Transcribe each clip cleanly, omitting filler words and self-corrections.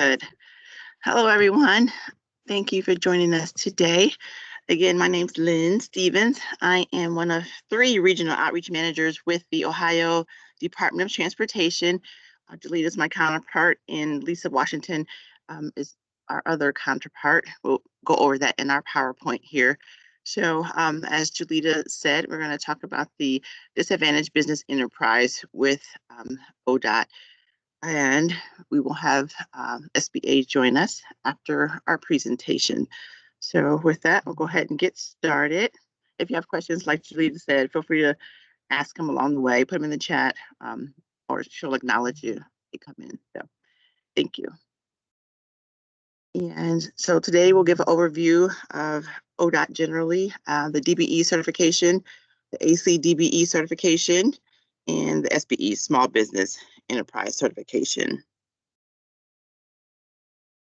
Good. Hello, everyone. Thank you for joining us today. Again, my name's Lynn Stevens. I am one of 3 regional outreach managers with the Ohio Department of Transportation. Delita is my counterpart, and Lisa Washington is our other counterpart. We'll go over that in our PowerPoint here. So as Julita said, we're going to talk about the disadvantaged business enterprise with ODOT. And we will have SBA join us after our presentation. So with that, we'll go ahead and get started. If you have questions, like Julita said, feel free to ask them along the way, put them in the chat, or she'll acknowledge you if you come in. So thank you. And so today we'll give an overview of ODOT generally, the DBE certification, the Acdbe certification, and the SBE Small Business Enterprise certification.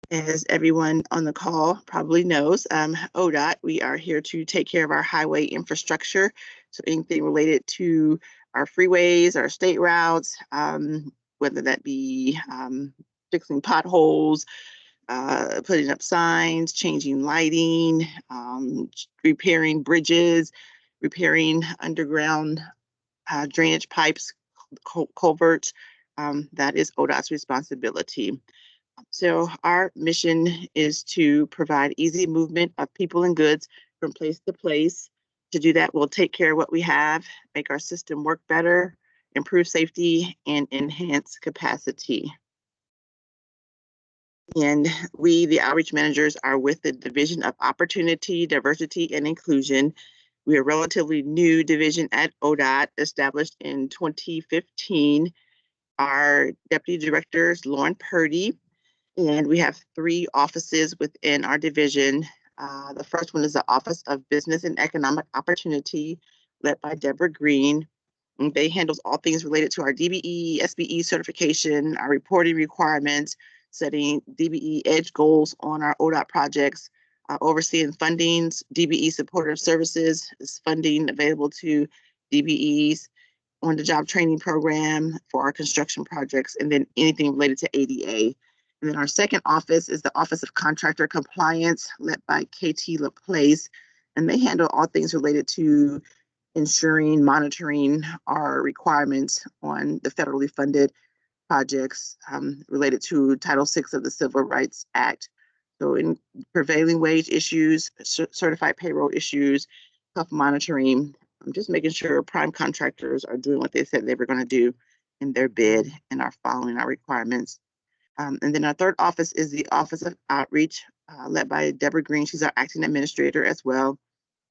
As everyone on the call probably knows, ODOT, we are here to take care of our highway infrastructure. So anything related to our freeways, our state routes, whether that be fixing potholes, putting up signs, changing lighting, repairing bridges, repairing underground drainage pipes, culverts. That is ODOT's responsibility. So our mission is to provide easy movement of people and goods from place to place. To do that, we'll take care of what we have, make our system work better, improve safety, and enhance capacity. And we, the outreach managers, are with the Division of Opportunity, Diversity, and Inclusion. We are a relatively new division at ODOT, established in 2015. Our deputy director is Lauren Purdy, and we have 3 offices within our division. The first one is the Office of Business and Economic Opportunity, led by Deborah Green. And they handles all things related to our DBE, SBE certification, our reporting requirements, setting DBE EDGE goals on our ODOT projects, overseeing fundings, DBE supportive services, is funding available to DBEs, on the job training program for our construction projects, and then anything related to ADA. And then our second office is the Office of Contractor Compliance, led by KT LaPlace, and they handle all things related to ensuring, monitoring our requirements on the federally funded projects related to Title VI of the Civil Rights Act. So in prevailing wage issues, certified payroll issues, tough monitoring, just making sure prime contractors are doing what they said they were going to do in their bid and are following our requirements. And then our third office is the Office of Outreach, led by Deborah Green. She's our acting administrator as well.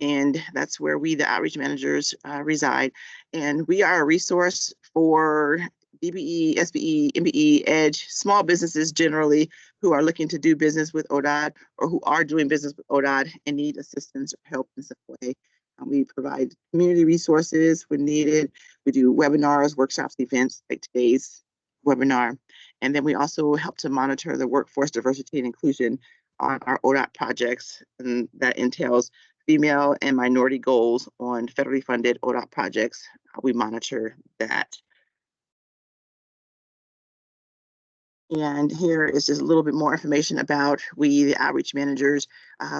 And that's where we, the outreach managers, reside. And we are a resource for DBE, SBE, MBE, EDGE, small businesses generally who are looking to do business with ODOT or who are doing business with ODOT and need assistance or help in some way. We provide community resources when needed. We do webinars, workshops, events like today's webinar. And then we also help to monitor the workforce diversity and inclusion on our ODOT projects. And that entails female and minority goals on federally funded ODOT projects. We monitor that. And here is just a little bit more information about we, the outreach managers.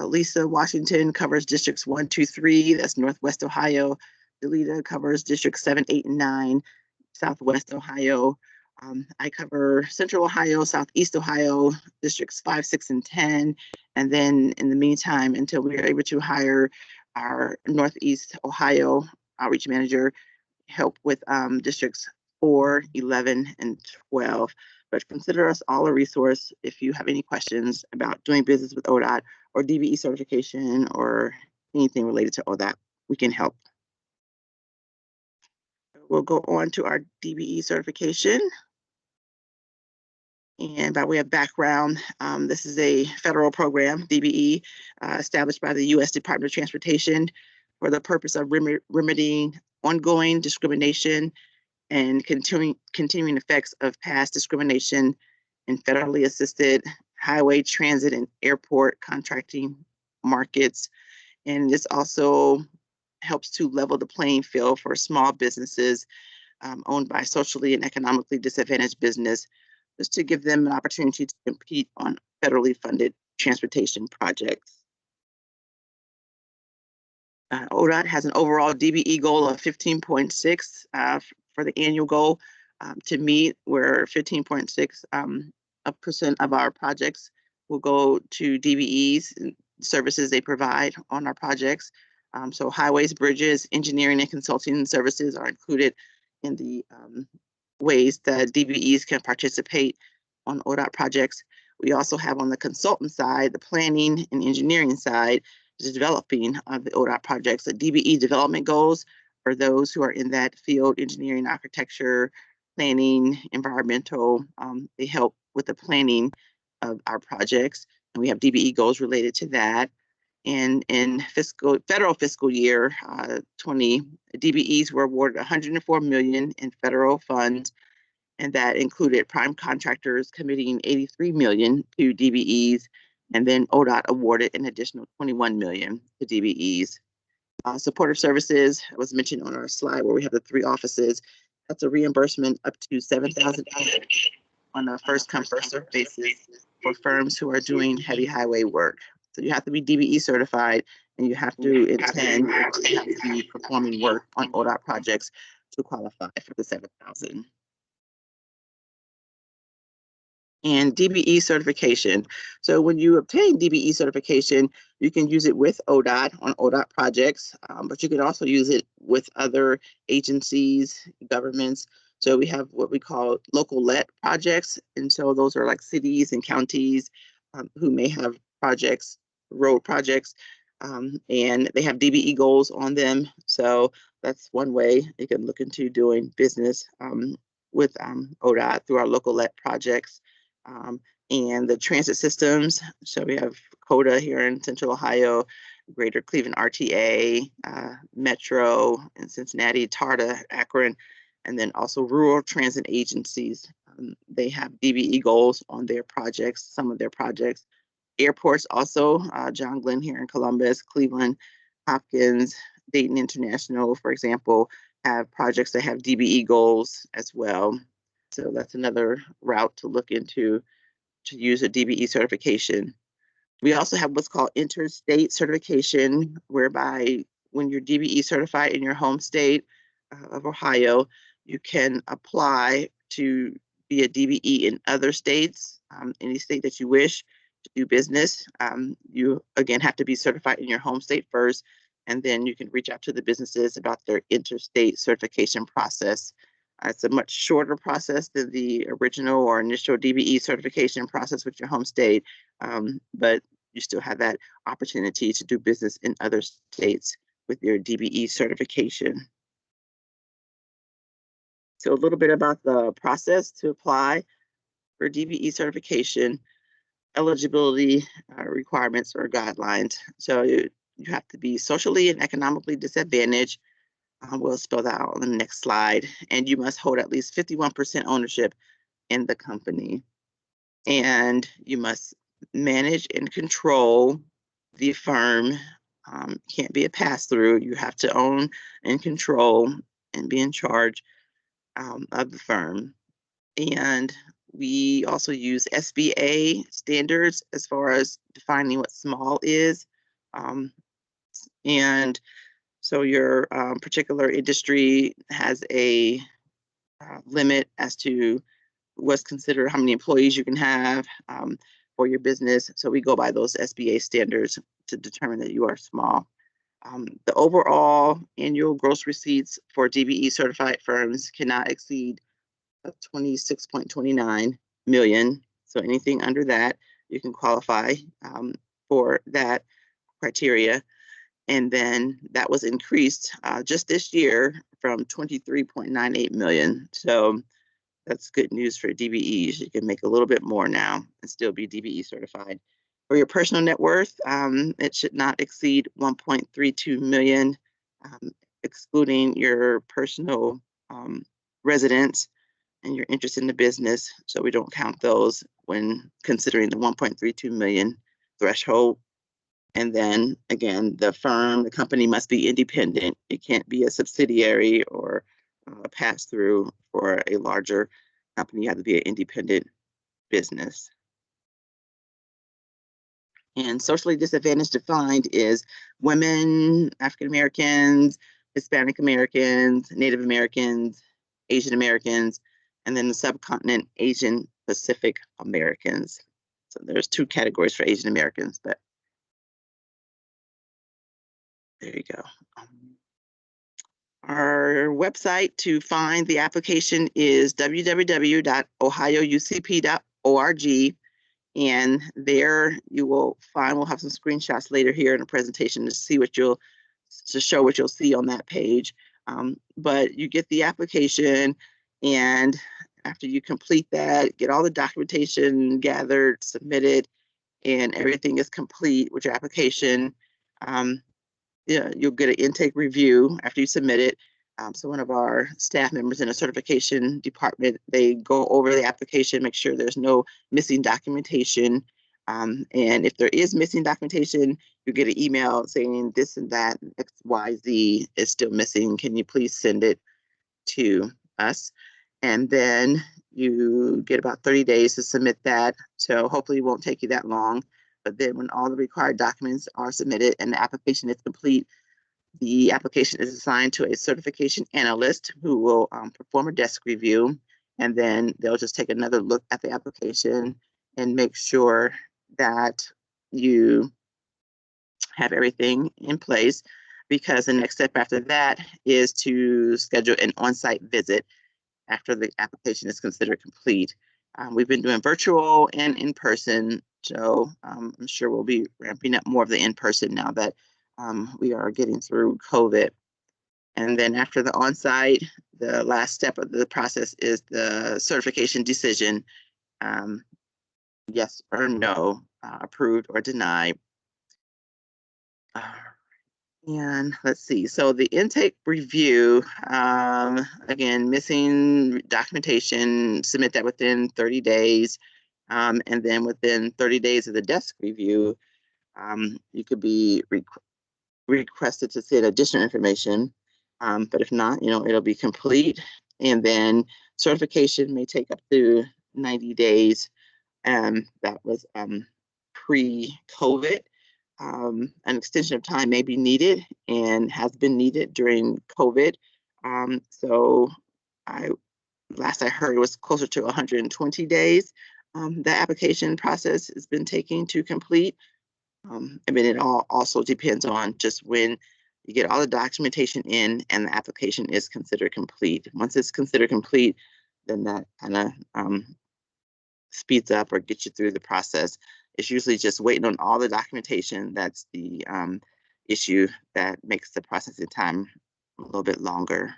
Lisa Washington covers districts 1, 2, 3, that's Northwest Ohio. Delita covers districts 7, 8, and 9, Southwest Ohio. I cover Central Ohio, Southeast Ohio, districts 5, 6, and 10. And then in the meantime, until we are able to hire our Northeast Ohio outreach manager, help with districts 4, 11, and 12. But consider us all a resource if you have any questions about doing business with ODOT or DBE certification or anything related to ODOT, we can help. We'll go on to our DBE certification. And by way of background, this is a federal program, DBE, established by the U.S. Department of Transportation for the purpose of remedying ongoing discrimination and continuing effects of past discrimination in federally assisted highway, transit, and airport contracting markets. And this also helps to level the playing field for small businesses owned by socially and economically disadvantaged business just to give them an opportunity to compete on federally funded transportation projects. ODOT has an overall DBE goal of 15.6 for the annual goal to meet, where 15.6% of our projects will go to DBEs and services they provide on our projects. So highways, bridges, engineering, and consulting services are included in the ways that DBEs can participate on ODOT projects. We also have on the consultant side, the planning and engineering side, the developing of the ODOT projects. The DBE development goals for those who are in that field, engineering, architecture, planning, environmental. They help with the planning of our projects, and we have DBE goals related to that. And in federal fiscal year 20, DBEs were awarded $104 million in federal funds, and that included prime contractors committing $83 million to DBEs, and then ODOT awarded an additional $21 million to DBEs. Supportive services was mentioned on our slide where we have the 3 offices. That's a reimbursement up to $7,000 on a first-come, first-served basis for firms who are doing heavy highway work. So you have to be DBE certified, and you have to intend, you have to be performing work on ODOT projects to qualify for the $7,000. And DBE certification. So when you obtain DBE certification, you can use it with ODOT on ODOT projects, but you can also use it with other agencies, governments. So we have what we call local let projects. And so those are like cities and counties who may have projects, road projects, and they have DBE goals on them. So that's one way you can look into doing business with ODOT through our local let projects. And the transit systems. So we have CODA here in Central Ohio, Greater Cleveland RTA, Metro in Cincinnati, TARTA, Akron, and then also rural transit agencies. They have DBE goals on their projects, some of their projects. Airports also, John Glenn here in Columbus, Cleveland, Hopkins, Dayton International, for example, have projects that have DBE goals as well. So that's another route to look into to use a DBE certification. We also have what's called Interstate Certification, whereby when you're DBE certified in your home state of Ohio, you can apply to be a DBE in other states, any state that you wish to do business. You, again, have to be certified in your home state first, and then you can reach out to the businesses about their interstate certification process. It's a much shorter process than the original or initial DBE certification process with your home state, but you still have that opportunity to do business in other states with your DBE certification. So a little bit about the process to apply for DBE certification, eligibility requirements or guidelines. So you have to be socially and economically disadvantaged. We'll spell that out on the next slide. And you must hold at least 51% ownership in the company. And you must manage and control the firm. Can't be a pass-through. You have to own and control and be in charge of the firm. And we also use Sbe standards as far as defining what small is. And so your particular industry has a limit as to what's considered how many employees you can have for your business. So we go by those Sbe standards to determine that you are small. The overall annual gross receipts for DBE certified firms cannot exceed 26.29 million. So anything under that, you can qualify for that criteria. And then that was increased just this year from 23.98 million. So that's good news for DBEs. You can make a little bit more now and still be DBE certified. For your personal net worth, it should not exceed 1.32 million, excluding your personal residence and your interest in the business. So we don't count those when considering the 1.32 million threshold. And then again, the company must be independent. It can't be a subsidiary or a pass-through for a larger company. You have to be an independent business. And socially disadvantaged defined is women, African Americans, Hispanic Americans, Native Americans, Asian Americans, and then the subcontinent Asian Pacific Americans. So there's 2 categories for Asian Americans, but there you go. Our website to find the application is www.ohioucp.org. And there you will find, we'll have some screenshots later here in the presentation to see what to show what you'll see on that page. But you get the application, and after you complete that, get all the documentation gathered, submitted, and everything is complete with your application. You'll get an intake review after you submit it. So one of our staff members in the certification department, they go over the application, make sure there's no missing documentation. And if there is missing documentation, you get an email saying this and that, XYZ is still missing. Can you please send it to us? And then you get about 30 days to submit that. So hopefully it won't take you that long. But then when all the required documents are submitted and the application is complete, the application is assigned to a certification analyst who will perform a desk review, and then they'll just take another look at the application and make sure that you have everything in place, because the next step after that is to schedule an on-site visit after the application is considered complete. We've been doing virtual and in-person, so I'm sure we'll be ramping up more of the in-person now that we are getting through COVID. And then after the on-site, the last step of the process is the certification decision, yes or no, approved or denied. And let's see, so the intake review, again, missing documentation, submit that within 30 days. And then within 30 days of the desk review, you could be requested to send additional information. But if not, it'll be complete. And then certification may take up to 90 days. That was pre-COVID. An extension of time may be needed and has been needed during COVID. So last I heard it was closer to 120 days. The application process has been taking to complete. I mean, it all also depends on just when you get all the documentation in and the application is considered complete. Once it's considered complete, then that kind of speeds up or gets you through the process. It's usually just waiting on all the documentation. That's the issue that makes the processing time a little bit longer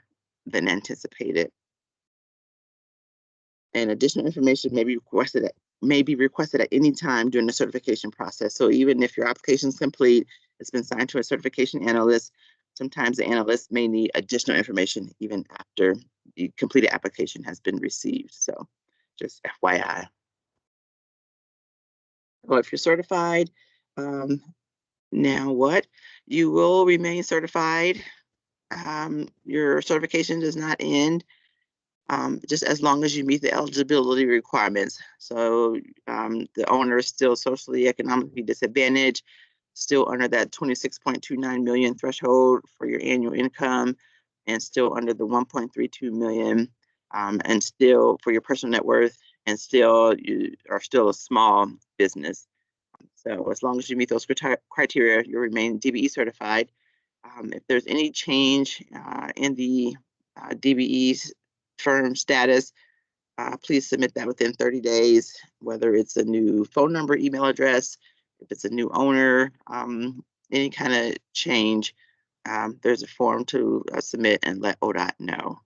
than anticipated. And additional information may be requested at any time during the certification process. So even if your application is complete, it's been signed to a certification analyst, sometimes the analyst may need additional information even after the completed application has been received. So just FYI. Well, if you're certified, now what? You will remain certified. Your certification does not end. Just as long as you meet the eligibility requirements. So the owner is still socially, economically disadvantaged, still under that 26.29 million threshold for your annual income, and still under the 1.32 million, and still for your personal net worth, and still you are still a small business. So as long as you meet those criteria, you remain DBE certified. If there's any change in the DBE's firm status, please submit that within 30 days, whether it's a new phone number, email address, if it's a new owner, any kind of change, there's a form to submit and let ODOT know.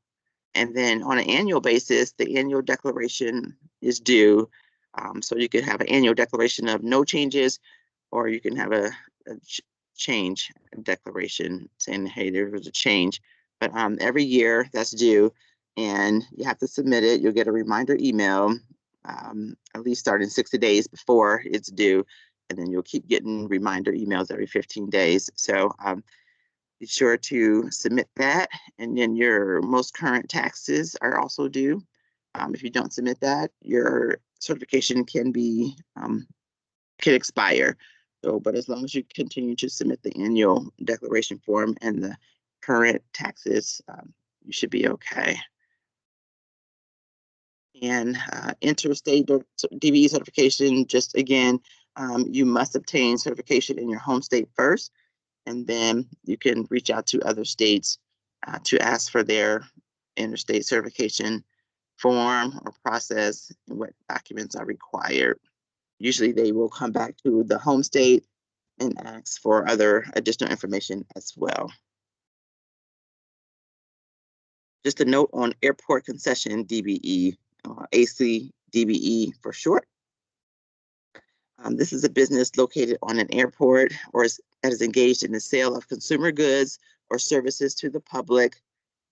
And then on an annual basis, the annual declaration is due. So you could have an annual declaration of no changes, or you can have a change declaration saying, hey, there was a change. But every year that's due, and you have to submit it. You'll get a reminder email, at least starting 60 days before it's due, and then you'll keep getting reminder emails every 15 days. So be sure to submit that, and then your most current taxes are also due. If you don't submit that, your certification can expire. So, but as long as you continue to submit the annual declaration form and the current taxes, you should be okay. And Interstate Dbe Certification, just again, you must obtain certification in your home state first, and then you can reach out to other states to ask for their interstate certification form or process and what documents are required. Usually they will come back to the home state and ask for other additional information as well. Just a note on Airport Concession Dbe, Acdbe for short. This is a business located on an airport or that is engaged in the sale of consumer goods or services to the public,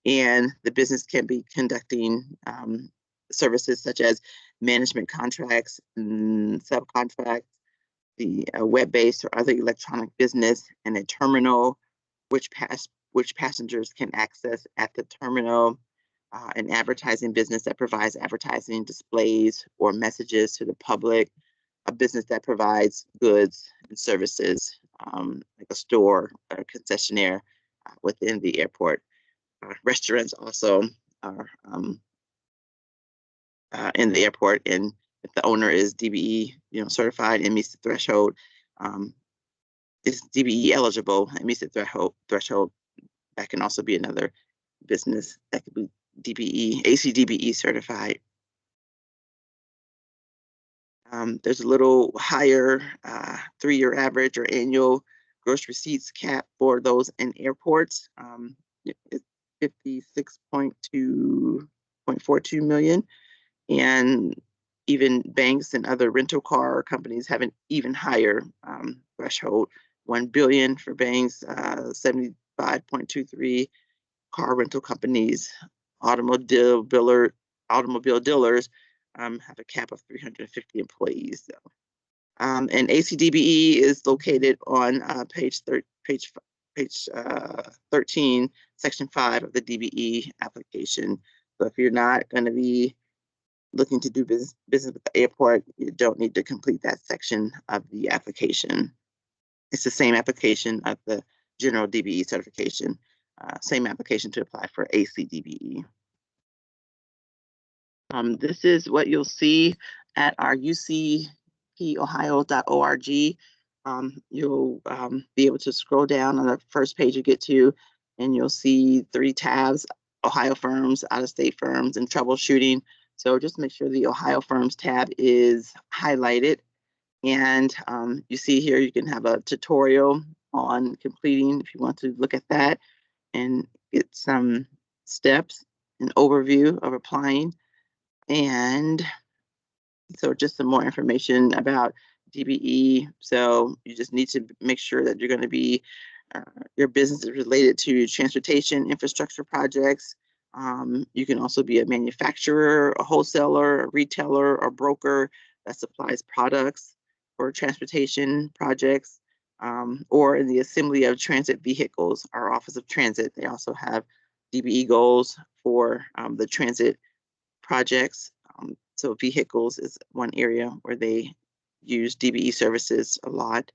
and the business can be conducting services such as management contracts and subcontracts, the web-based or other electronic business, and a terminal which passengers can access at the terminal, an advertising business that provides advertising displays or messages to the public, a business that provides goods and services, like a store or a concessionaire within the airport. Restaurants also are in the airport, and if the owner is DBE, certified and meets the threshold, is DBE eligible and meets the threshold, that can also be another business that could be DBE, Acdbe certified. There's a little higher 3-year average or annual gross receipts cap for those in airports. It's 56.42 million, and even banks and other rental car companies have an even higher threshold. 1 billion for banks, 75.23 car rental companies, automobile dealers have a cap of 350 employees. So. And Acdbe is located on page 13, section 5 of the DBE application. So if you're not going to be looking to do business with the airport, you don't need to complete that section of the application. It's the same application of the general DBE certification, same application to apply for Acdbe. This is what you'll see at our ucpohio.org. You'll be able to scroll down on the first page you get to, and you'll see 3 tabs: Ohio firms, out-of-state firms, and troubleshooting. So just make sure the Ohio firms tab is highlighted. And you see here, you can have a tutorial on completing if you want to look at that and get some steps, an overview of applying. And so just some more information about DBE. So you just need to make sure that you're going to be, your business is related to transportation infrastructure projects. You can also be a manufacturer, a wholesaler, a retailer, or broker that supplies products for transportation projects, or in the assembly of transit vehicles. Our Office of Transit, they also have DBE goals for the transit projects. So vehicles is one area where they use DBE services a lot.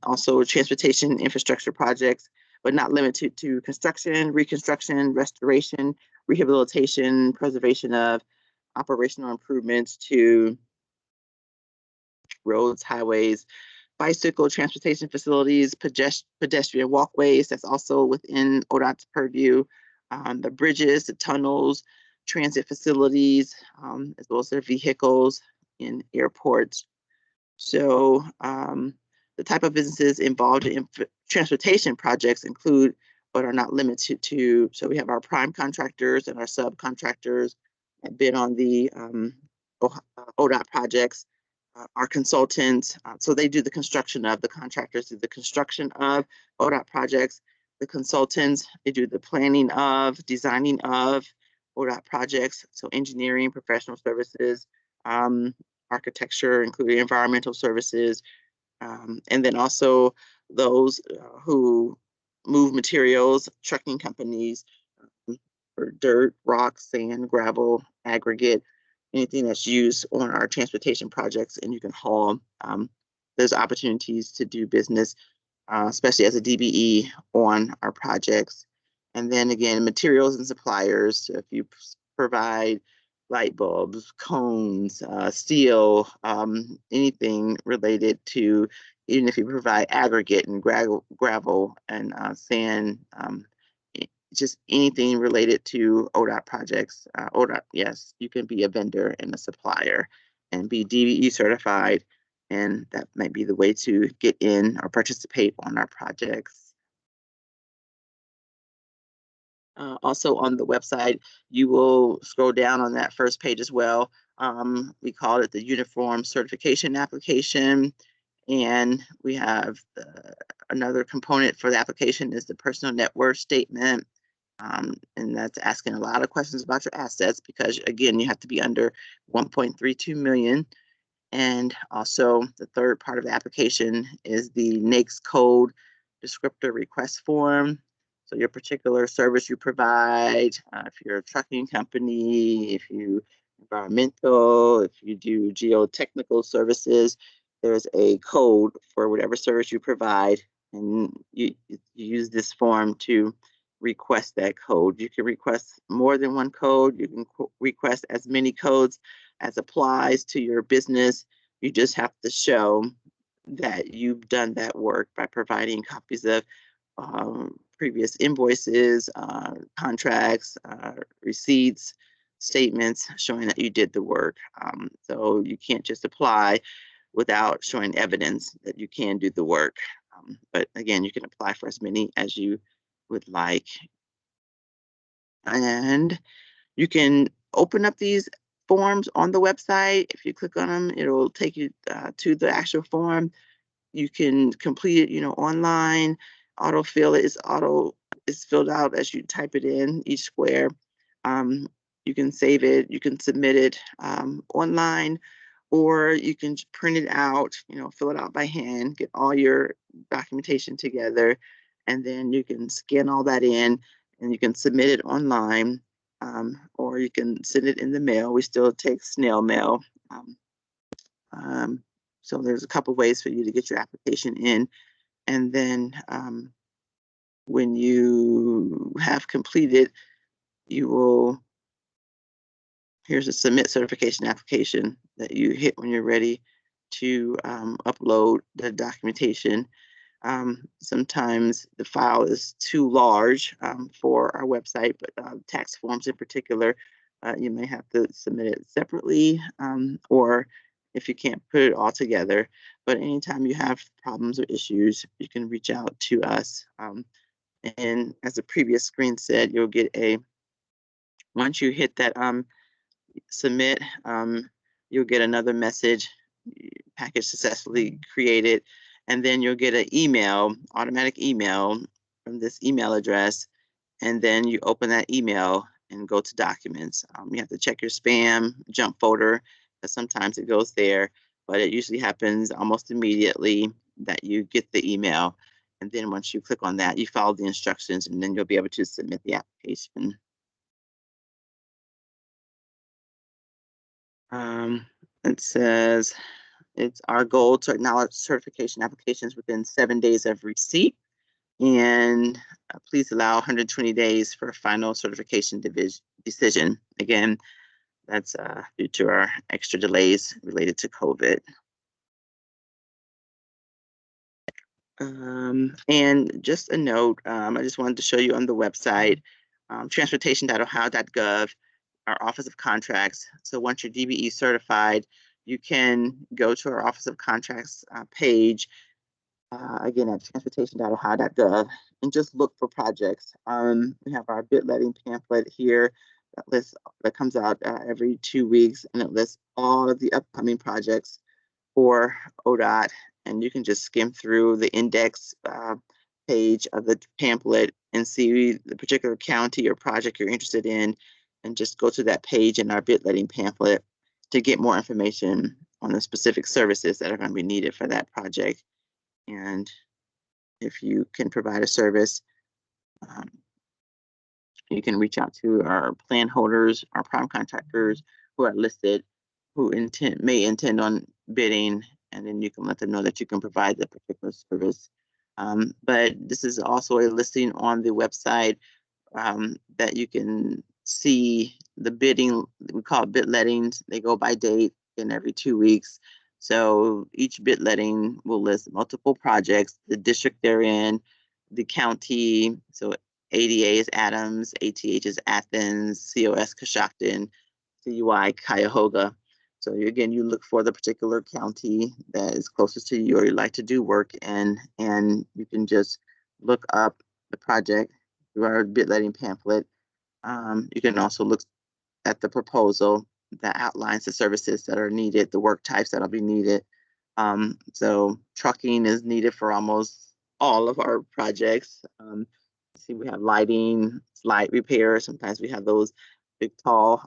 Also transportation infrastructure projects, but not limited to construction, reconstruction, restoration, rehabilitation, preservation of operational improvements to roads, highways, bicycle transportation facilities, pedestrian walkways. That's also within ODOT's purview. The bridges, the tunnels, transit facilities, as well as their vehicles in airports. So the type of businesses involved in transportation projects include, but are not limited to, so we have our prime contractors and our subcontractors that bid on the ODOT projects. Our consultants, so they do the construction of, the contractors do the construction of ODOT projects. The consultants, they do the planning of, designing of ODOT projects, so engineering, professional services, architecture, including environmental services, and then also those who move materials, trucking companies for dirt, rock, sand, gravel, aggregate, anything that's used on our transportation projects, and you can haul. There's opportunities to do business, especially as a DBE on our projects. And then again, materials and suppliers. So if you provide light bulbs, cones, steel, anything related to, even if you provide aggregate and gravel and sand, just anything related to ODOT projects. ODOT, yes, you can be a vendor and a supplier and be DBE certified, and that might be the way to get in or participate on our projects. Also on the website, you will scroll down on that first page as well. We call it the Uniform Certification Application. And we have another component for the application is the personal net worth statement. And that's asking a lot of questions about your assets because, again, you have to be under 1.32 million. And also the third part of the application is the NAICS code descriptor request form. So your particular service you provide, if you're a trucking company, if you environmental, if you do geotechnical services, there's a code for whatever service you provide, and you use this form to request that code. You can request more than one code. You can request as many codes as applies to your business. You just have to show that you've done that work by providing copies of previous invoices, contracts, receipts, statements showing that you did the work. So you can't just apply without showing evidence that you can do the work. But again, you can apply for as many as you would like. And you can open up these forms on the website. If you click on them, it'll take you to the actual form. You can complete it, online. Autofill it is filled out as you type it in each square. You can save it, you can submit it online, or you can print it out, fill it out by hand, get all your documentation together, and then you can scan all that in and you can submit it online, or you can send it in the mail. We still take snail mail. So there's a couple ways for you to get your application in. And then when you have completed, here's a submit certification application that you hit when you're ready to upload the documentation. Sometimes the file is too large for our website, but tax forms in particular, you may have to submit it separately, or if you can't put it all together. But anytime you have problems or issues, you can reach out to us. And as the previous screen said, you'll get once you hit that submit, you'll get another message, package successfully created, and then you'll get an automatic email from this email address, and then you open that email and go to documents. You have to check your spam, junk folder, because sometimes it goes there, but it usually happens almost immediately that you get the email. And then once you click on that, you follow the instructions, and then you'll be able to submit the application. It says it's our goal to acknowledge certification applications within 7 days of receipt, and please allow 120 days for a final certification decision. Again, that's due to our extra delays related to COVID. And just a note, I just wanted to show you on the website, transportation.ohio.gov, our Office of Contracts. So once you're DBE certified, you can go to our Office of Contracts page, again at transportation.ohio.gov, and just look for projects. We have our bid letting pamphlet here that comes out every 2 weeks, and it lists all of the upcoming projects for ODOT, and you can just skim through the index page of the pamphlet and see the particular county or project you're interested in, and just go to that page in our bid letting pamphlet to get more information on the specific services that are going to be needed for that project. And if you can provide a service, you can reach out to our plan holders, our prime contractors, who are listed who may intend on bidding, and then you can let them know that you can provide the particular service. But this is also a listing on the website that you can see the bidding. We call it bid lettings. They go by date and every 2 weeks. So each bid letting will list multiple projects, the district they're in, the county. So ADA is Adams, ATH is Athens, COS Coshocton, CUI Cuyahoga. So again, you look for the particular county that is closest to you or you'd like to do work in, and you can just look up the project through our bid letting pamphlet. You can also look at the proposal that outlines the services that are needed, the work types that'll be needed. So trucking is needed for almost all of our projects. See, we have lighting, slide repair. Sometimes we have those big, tall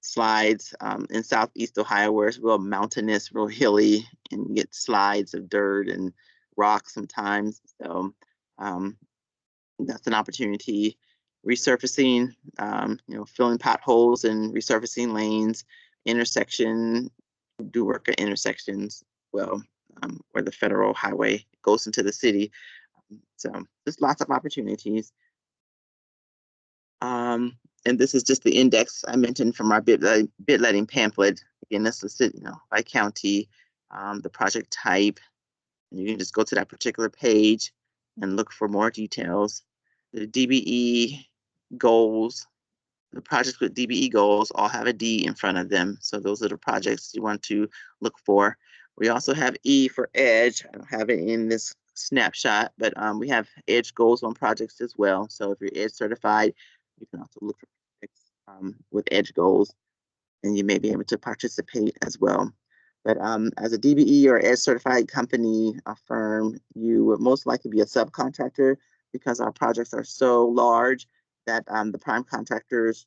slides in Southeast Ohio where it's real mountainous, real hilly, and you get slides of dirt and rocks sometimes. So that's an opportunity. Resurfacing, filling potholes and resurfacing lanes, intersection, do work at intersections, well, where the federal highway goes into the city. So there's lots of opportunities. And this is just the index I mentioned from our bid letting pamphlet. Again, this is listed, by county, the project type. And you can just go to that particular page and look for more details. The DBE goals, the projects with DBE goals all have a D in front of them. So those are the projects you want to look for. We also have E for EDGE. I don't have it in this snapshot, but we have EDGE goals on projects as well. So if you're EDGE certified, you can also look for projects with EDGE goals, and you may be able to participate as well. But as a DBE or EDGE certified company, a firm, you would most likely be a subcontractor because our projects are so large that the prime contractors,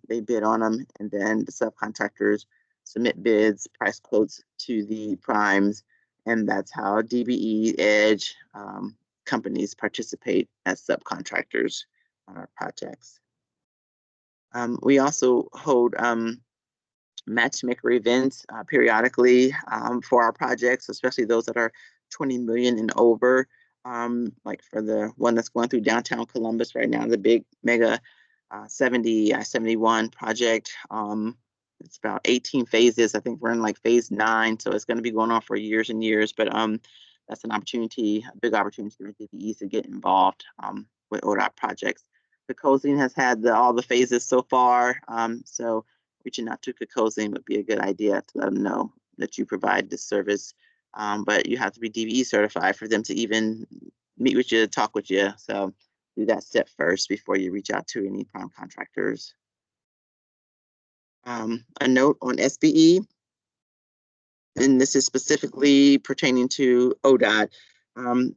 they bid on them, and then the subcontractors submit bids, price quotes to the primes, and that's how DBE, EDGE companies participate as subcontractors on our projects. We also hold matchmaker events periodically for our projects, especially those that are 20 million and over. Like for the one that's going through downtown Columbus right now, the big mega 70 I-71 project. It's about 18 phases. I think we're in like phase 9, so it's going to be going on for years and years. But that's an opportunity, a big opportunity for DBEs to get involved with ODOT projects. The COSING has had all the phases so far, so reaching out to COSING would be a good idea to let them know that you provide this service. But you have to be DBE certified for them to even meet with you, talk with you. So do that step first before you reach out to any prime contractors. A note on SBE, and this is specifically pertaining to ODOT.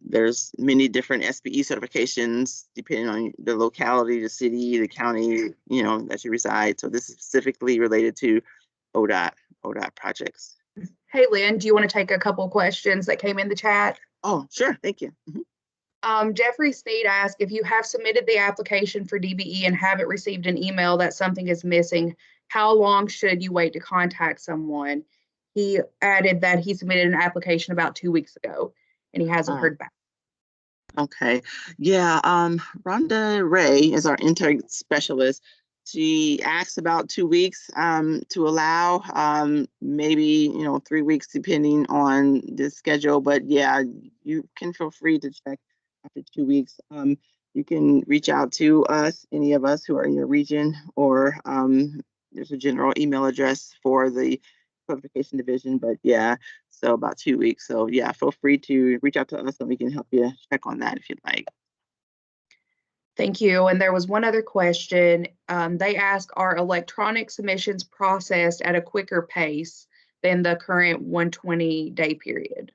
There's many different SBE certifications depending on the locality, the city, the county, that you reside. So this is specifically related to ODOT projects. Hey, Lynn, do you want to take a couple questions that came in the chat? Oh, sure. Thank you. Jeffrey Sneed asked, if you have submitted the application for DBE and haven't received an email that something is missing, how long should you wait to contact someone? He added that he submitted an application about 2 weeks ago and he hasn't heard back. Okay. Yeah. Rhonda Ray is our intern specialist. She asks about 2 weeks to allow maybe 3 weeks depending on the schedule. But yeah, you can feel free to check after 2 weeks. You can reach out to us, any of us who are in your region, or there's a general email address for the Qualification division. But yeah, so about 2 weeks. So yeah, feel free to reach out to us and we can help you check on that if you'd like. Thank you. And there was one other question. They ask, are electronic submissions processed at a quicker pace than the current 120-day period?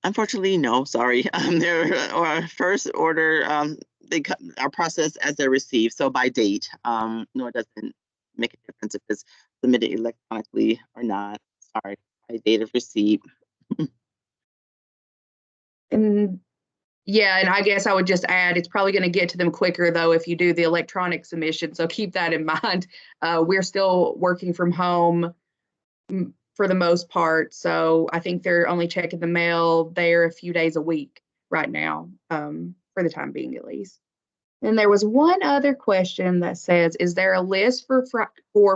Unfortunately, no, sorry. Our first order, they are processed as they're received. So by date, no, it doesn't make a difference if it's submitted electronically or not. Sorry, by date of receipt. And Yeah, and I guess I would just add, it's probably going to get to them quicker though if you do the electronic submission. So keep that in mind. We're still working from home for the most part. So I think they're only checking the mail there a few days a week right now, for the time being at least. And there was one other question that says, is there a list for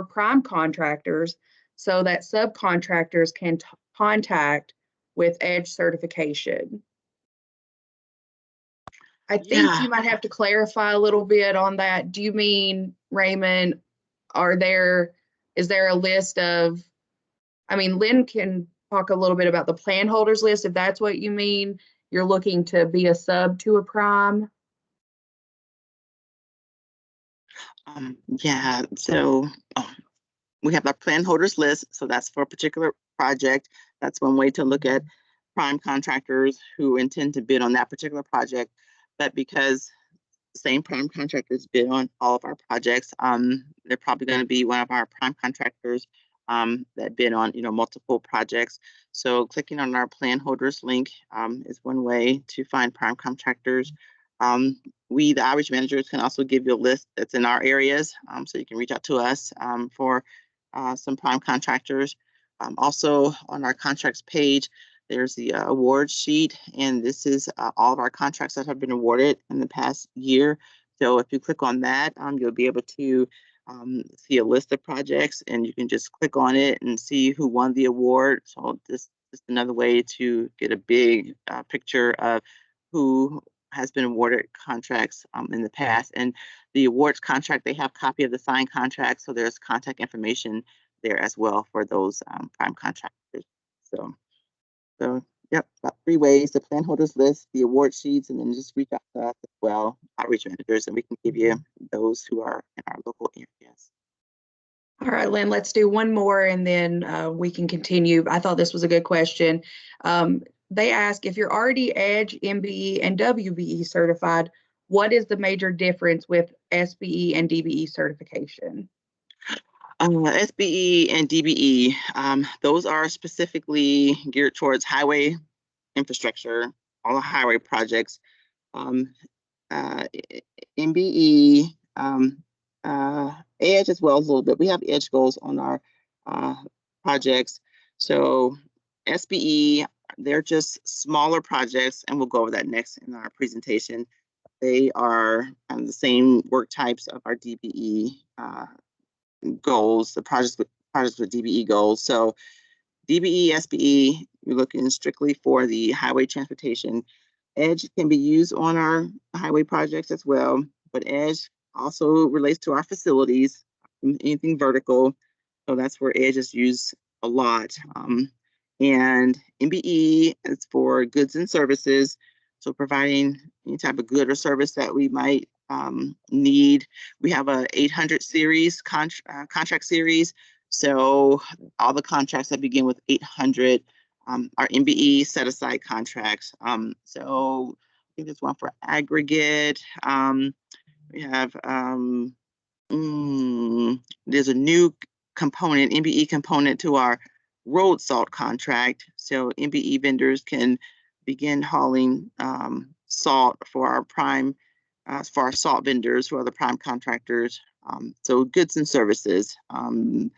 prime contractors so that subcontractors can contact with Edge certification? I think Yeah. you might have to clarify a little bit on that. Do you mean, Raymond, is there a list of, I mean, Lynn can talk a little bit about the plan holders list, if that's what you mean. You're looking to be a sub to a prime? Yeah, so we have our plan holders list. So that's for a particular project. That's one way to look at prime contractors who intend to bid on that particular project. But because same prime contractors bid on all of our projects, they're probably going to be one of our prime contractors that bid on multiple projects. So clicking on our plan holders link is one way to find prime contractors. We, the outreach managers, can also give you a list that's in our areas, so you can reach out to us for some prime contractors. Also on our contracts page, there's the award sheet, and this is all of our contracts that have been awarded in the past year. So if you click on that, you'll be able to see a list of projects, and you can just click on it and see who won the award. So this is another way to get a big picture of who has been awarded contracts in the past. And the awards contract, they have a copy of the signed contract, so there's contact information there as well for those prime contractors. So yep, about 3 ways: the plan holders list, the award sheets, and then just reach out to us as well, outreach managers, and we can give you those who are in our local areas. All right, Lynn, let's do one more and then we can continue. I thought this was a good question. They ask, if you're already Edge, Mbe, and Wbe certified, what is the major difference with Sbe and Dbe certification? Sbe and Dbe, those are specifically geared towards highway infrastructure, all the highway projects. Mbe, Edge as well as a little bit. We have Edge goals on our projects. So Sbe, they're just smaller projects, and we'll go over that next in our presentation. They are the same work types of our Dbe goals, the projects with Dbe goals. So Dbe, Sbe, you're looking strictly for the highway transportation. Edge can be used on our highway projects as well, but Edge also relates to our facilities, anything vertical. So that's where Edge is used a lot. And Mbe is for goods and services. So providing any type of good or service that we might need. We have a 800 series contract series. So all the contracts that begin with 800 are Mbe set aside contracts. So I think there's one for aggregate. We have there's a new component, Mbe component to our road salt contract. So Mbe vendors can begin hauling salt for our prime, for our salt vendors who are the prime contractors. So goods and services for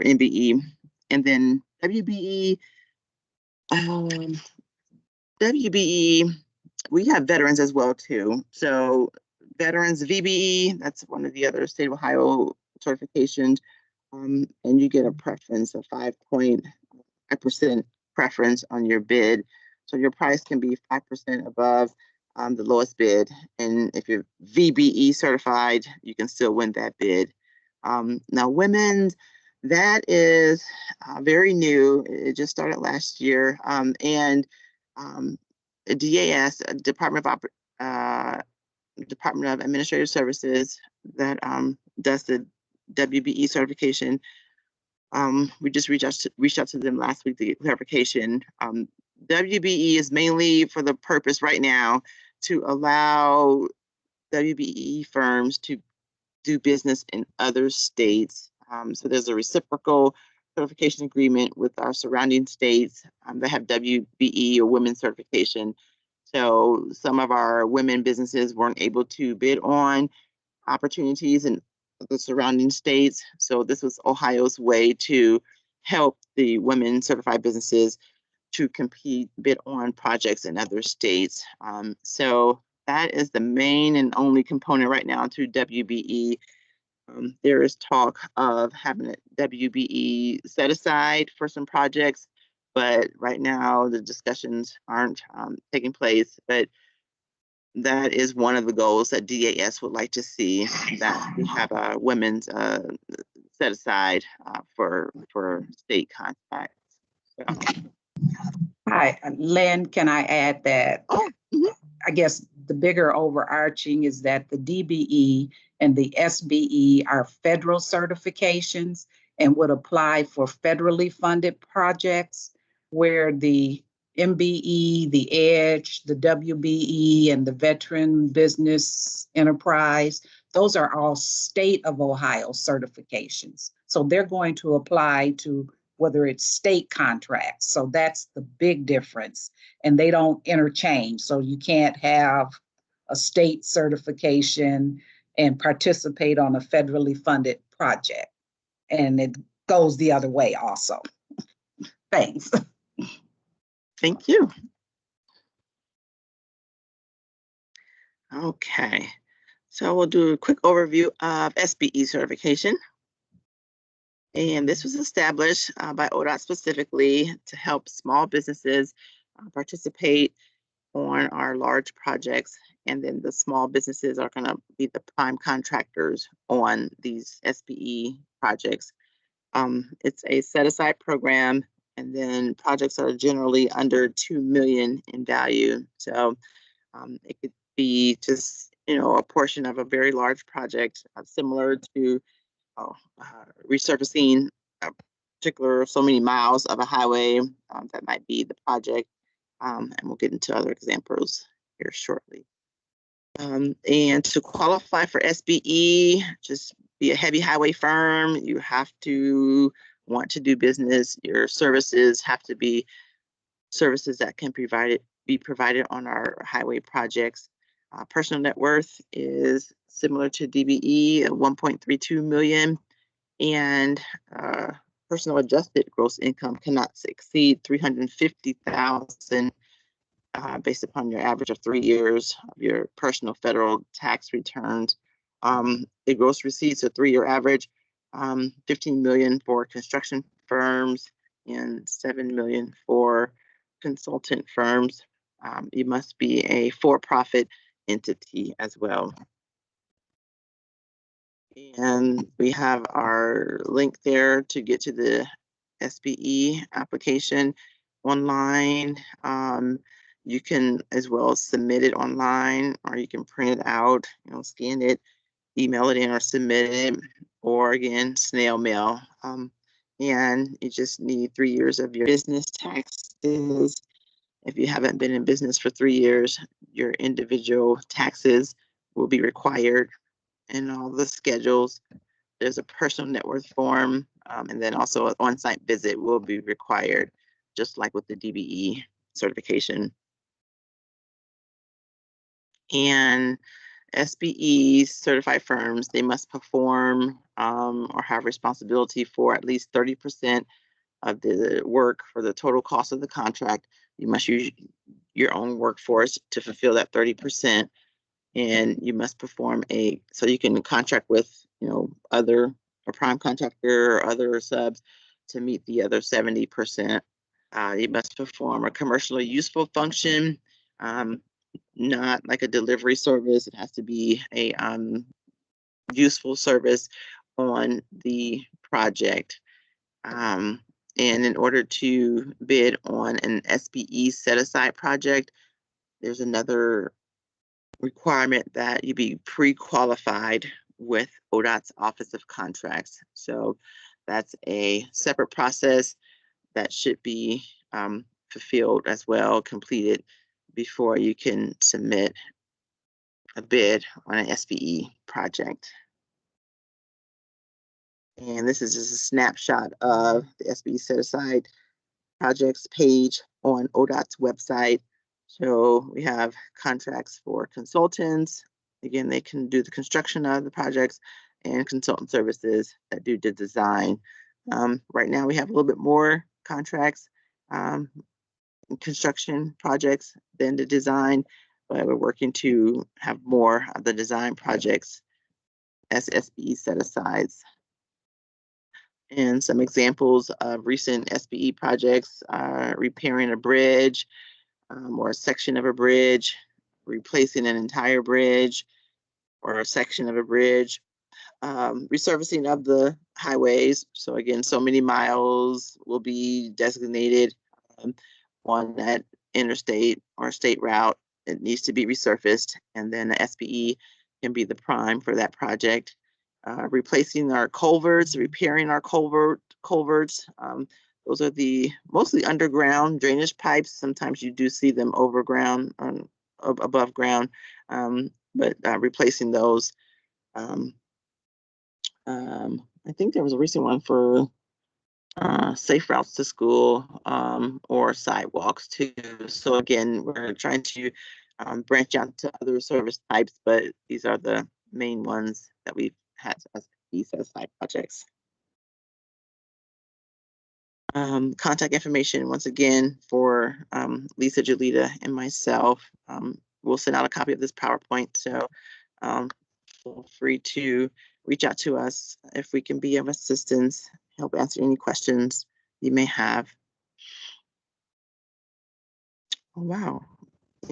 Mbe. And then Wbe, WBE, we have veterans as well too. So veterans VBE, that's one of the other state of Ohio certifications, and you get a preference of 5.5% preference on your bid. So your price can be 5% above the lowest bid. And if you're VBE certified, you can still win that bid. Now women's, that is very new. It just started last year. And DAS, Department of Administrative Services, that does the WBE certification. We just reached out to them last week to get clarification. WBE is mainly for the purpose right now to allow WBE firms to do business in other states. So there's a reciprocal certification agreement with our surrounding states that have WBE or women's certification. So some of our women businesses weren't able to bid on opportunities in the surrounding states. So this was Ohio's way to help the women certified businesses to compete, bid on projects in other states. So that is the main and only component right now to WBE. There is talk of having a WBE set aside for some projects, but right now the discussions aren't taking place. But that is one of the goals that DAS would like to see, that we have a women's set aside for state contracts. So. Hi, Lynn, can I add that? Oh, mhm. I guess the bigger overarching is that the DBE and the SBE are federal certifications and would apply for federally funded projects, where the MBE, the EDGE, the WBE, and the Veteran Business Enterprise, those are all state of Ohio certifications. So they're going to apply to whether it's state contracts. So that's the big difference. And they don't interchange. So you can't have a state certification and participate on a federally funded project. And it goes the other way also. Thanks. Thank you. Okay, so we'll do a quick overview of SBE certification. And this was established by ODOT specifically to help small businesses participate on our large projects. And then the small businesses are going to be the prime contractors on these SBE projects. It's a set-aside program, and then projects are generally under $2 million in value. So it could be just, a portion of a very large project, similar to resurfacing a particular so many miles of a highway. That might be the project, and we'll get into other examples here shortly. And to qualify for SBE, just be a heavy highway firm. You have to want to do business. Your services have to be services that can be provided on our highway projects. Personal net worth is similar to DBE at 1.32 million, and personal adjusted gross income cannot exceed 350,000 based upon your average of 3 years of your personal federal tax returns. The gross receipts, a 3-year average, 15 million for construction firms and 7 million for consultant firms. You must be a for-profit entity as well. And we have our link there to get to the SBE application online. You can as well submit it online, or you can print it out, scan it, email it in, or submit it, or again, snail mail. And you just need 3 years of your business taxes. If you haven't been in business for 3 years, your individual taxes will be required in all the schedules. There's a personal net worth form, and then also an on-site visit will be required, just like with the DBE certification. And SBE certified firms, they must perform or have responsibility for at least 30% of the work for the total cost of the contract. You must use your own workforce to fulfill that 30%. And you must perform so you can contract with, a prime contractor or other subs to meet the other 70%. You must perform a commercially useful function, not like a delivery service. It has to be a useful service on the project. And in order to bid on an SBE set-aside project, there's another requirement that you be pre-qualified with ODOT's Office of Contracts. So that's a separate process that should be fulfilled as well, completed before you can submit a bid on an SBE project. And this is just a snapshot of the SBE set-aside projects page on ODOT's website, So we have contracts for consultants. Again, they can do the construction of the projects, and consultant services that do the design. Right now we have a little bit more contracts, construction projects than the design, but we're working to have more of the design projects as SBE set-asides. And some examples of recent SBE projects are repairing a bridge, or a section of a bridge, replacing an entire bridge or a section of a bridge, resurfacing of the highways. So again, so many miles will be designated on that interstate or state route. It needs to be resurfaced, and then the SBE can be the prime for that project. Replacing our culverts, repairing our culverts. Those are the mostly underground drainage pipes. Sometimes you do see them overground, above ground, but replacing those. I think there was a recent one for safe routes to school, or sidewalks too. So again, we're trying to branch out to other service types, but these are the main ones that we've had as these side projects. Contact information, once again, for Lisa, Julita, and myself. We'll send out a copy of this PowerPoint, so feel free to reach out to us if we can be of assistance, help answer any questions you may have. Oh, wow.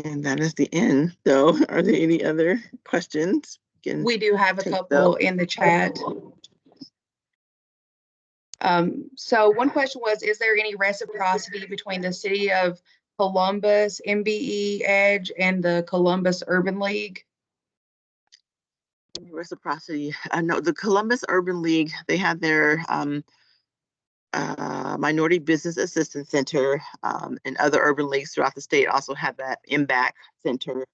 And that is the end. So are there any other questions? We do have a couple in the chat. So one question was, is there any reciprocity between the City of Columbus, Mbe Edge, and the Columbus Urban League? Reciprocity. No, the Columbus Urban League, they have their Minority Business Assistance Center, and other urban leagues throughout the state also have that Mbe Center.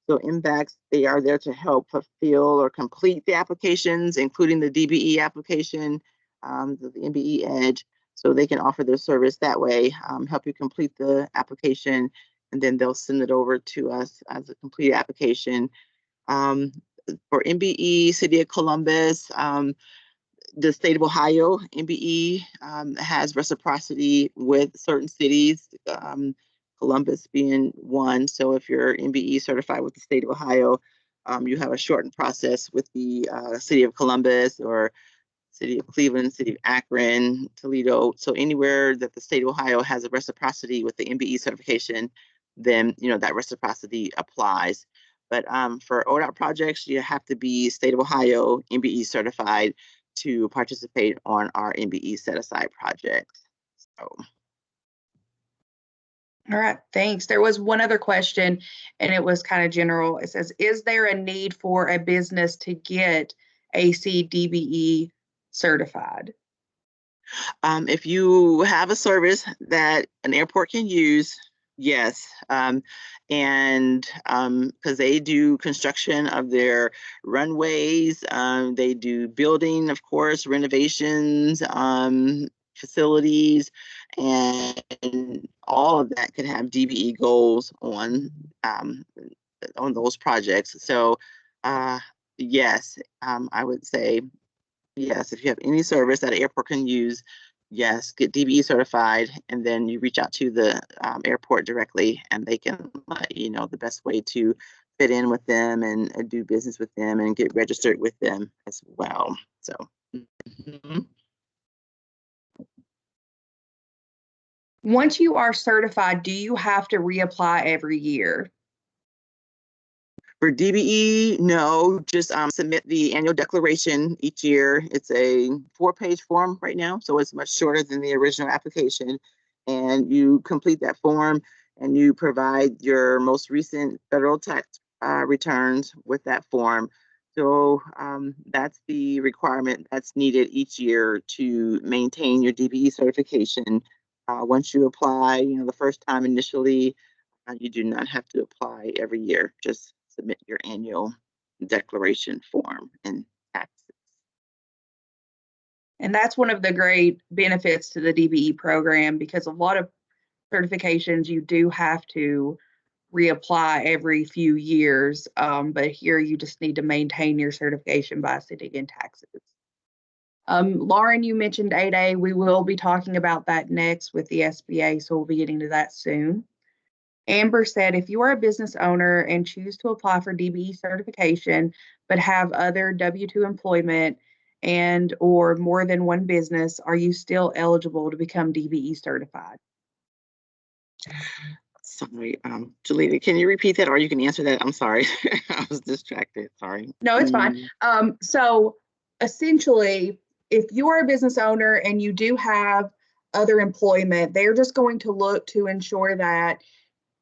So Mbe, they are there to help fulfill or complete the applications, including the DBE application, the Mbe Edge, so they can offer their service that way, help you complete the application, and then they'll send it over to us as a complete application. For Mbe City of Columbus, the state of Ohio, Mbe has reciprocity with certain cities, Columbus being one. So if you're Mbe certified with the state of Ohio, you have a shortened process with the city of Columbus or city of Cleveland, city of Akron, Toledo. So anywhere that the state of Ohio has a reciprocity with the Mbe certification, then that reciprocity applies. But for ODOT projects, you have to be state of Ohio Mbe certified to participate on our Mbe set-aside projects. So. All right, thanks. There was one other question, and it was kind of general. It says, is there a need for a business to get Acdbe certified? If you have a service that an airport can use, yes. And because they do construction of their runways, they do building, of course, renovations, facilities, and all of that could have DBE goals on those projects. So yes, I would say yes, if you have any service that an airport can use, yes, get DBE certified, and then you reach out to the airport directly, and they can let you know the best way to fit in with them and do business with them and get registered with them as well. So. Once you are certified, do you have to reapply every year? For DBE, no, just submit the annual declaration each year. It's a 4-page form right now, so it's much shorter than the original application. And you complete that form and you provide your most recent federal tax returns with that form. So that's the requirement that's needed each year to maintain your DBE certification. Once you apply, the first time initially, you do not have to apply every year. Just submit your annual declaration form and taxes. And that's one of the great benefits to the DBE program, because a lot of certifications you do have to reapply every few years. But here you just need to maintain your certification by sitting in taxes. Lauren, you mentioned 8A. We will be talking about that next with the SBA, so we'll be getting to that soon. Amber said, if you are a business owner and choose to apply for DBE certification, but have other W-2 employment and or more than one business, are you still eligible to become DBE certified? Sorry, Jelena, can you repeat that, or you can answer that? I'm sorry. I was distracted. Sorry. No, it's fine. So essentially, if you are a business owner and you do have other employment, they're just going to look to ensure that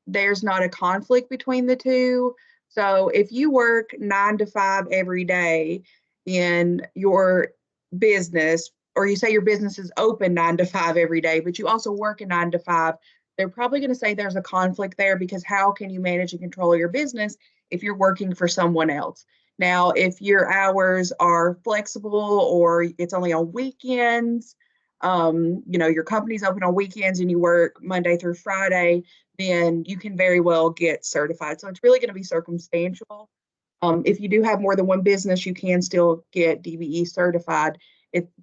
there's not a conflict between the two. So if you work 9 to 5 every day in your business, or you say your business is open 9 to 5 every day, but you also work a 9 to 5, they're probably going to say there's a conflict there, because how can you manage and control your business if you're working for someone else? Now, if your hours are flexible or it's only on weekends, your company's open on weekends and you work Monday through Friday, then you can very well get certified. So it's really going to be circumstantial. If you do have more than one business, you can still get DBE certified.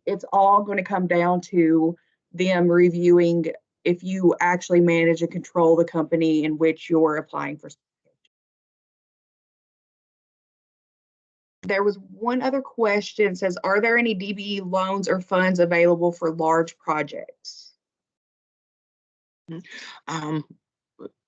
It's all going to come down to them reviewing if you actually manage and control the company in which you're applying for. There was one other question. It says, are there any DBE loans or funds available for large projects?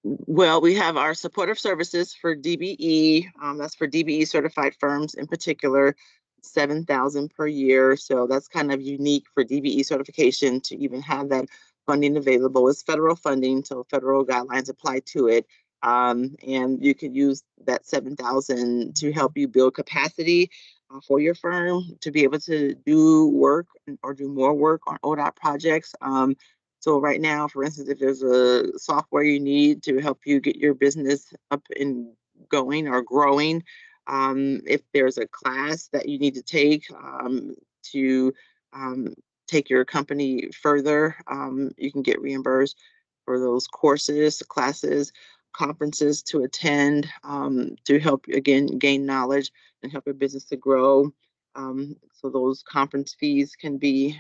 Well, we have our supportive services for DBE. That's for DBE certified firms in particular, $7,000 per year. So that's kind of unique for DBE certification to even have that funding available. It's federal funding, so federal guidelines apply to it. And you could use that $7,000 to help you build capacity for your firm to be able to do work or do more work on ODOT projects. So right now, for instance, if there's a software you need to help you get your business up and going or growing, if there's a class that you need to take to take your company further, you can get reimbursed for those courses, classes, conferences to attend to help, again, gain knowledge and help your business to grow. So those conference fees can be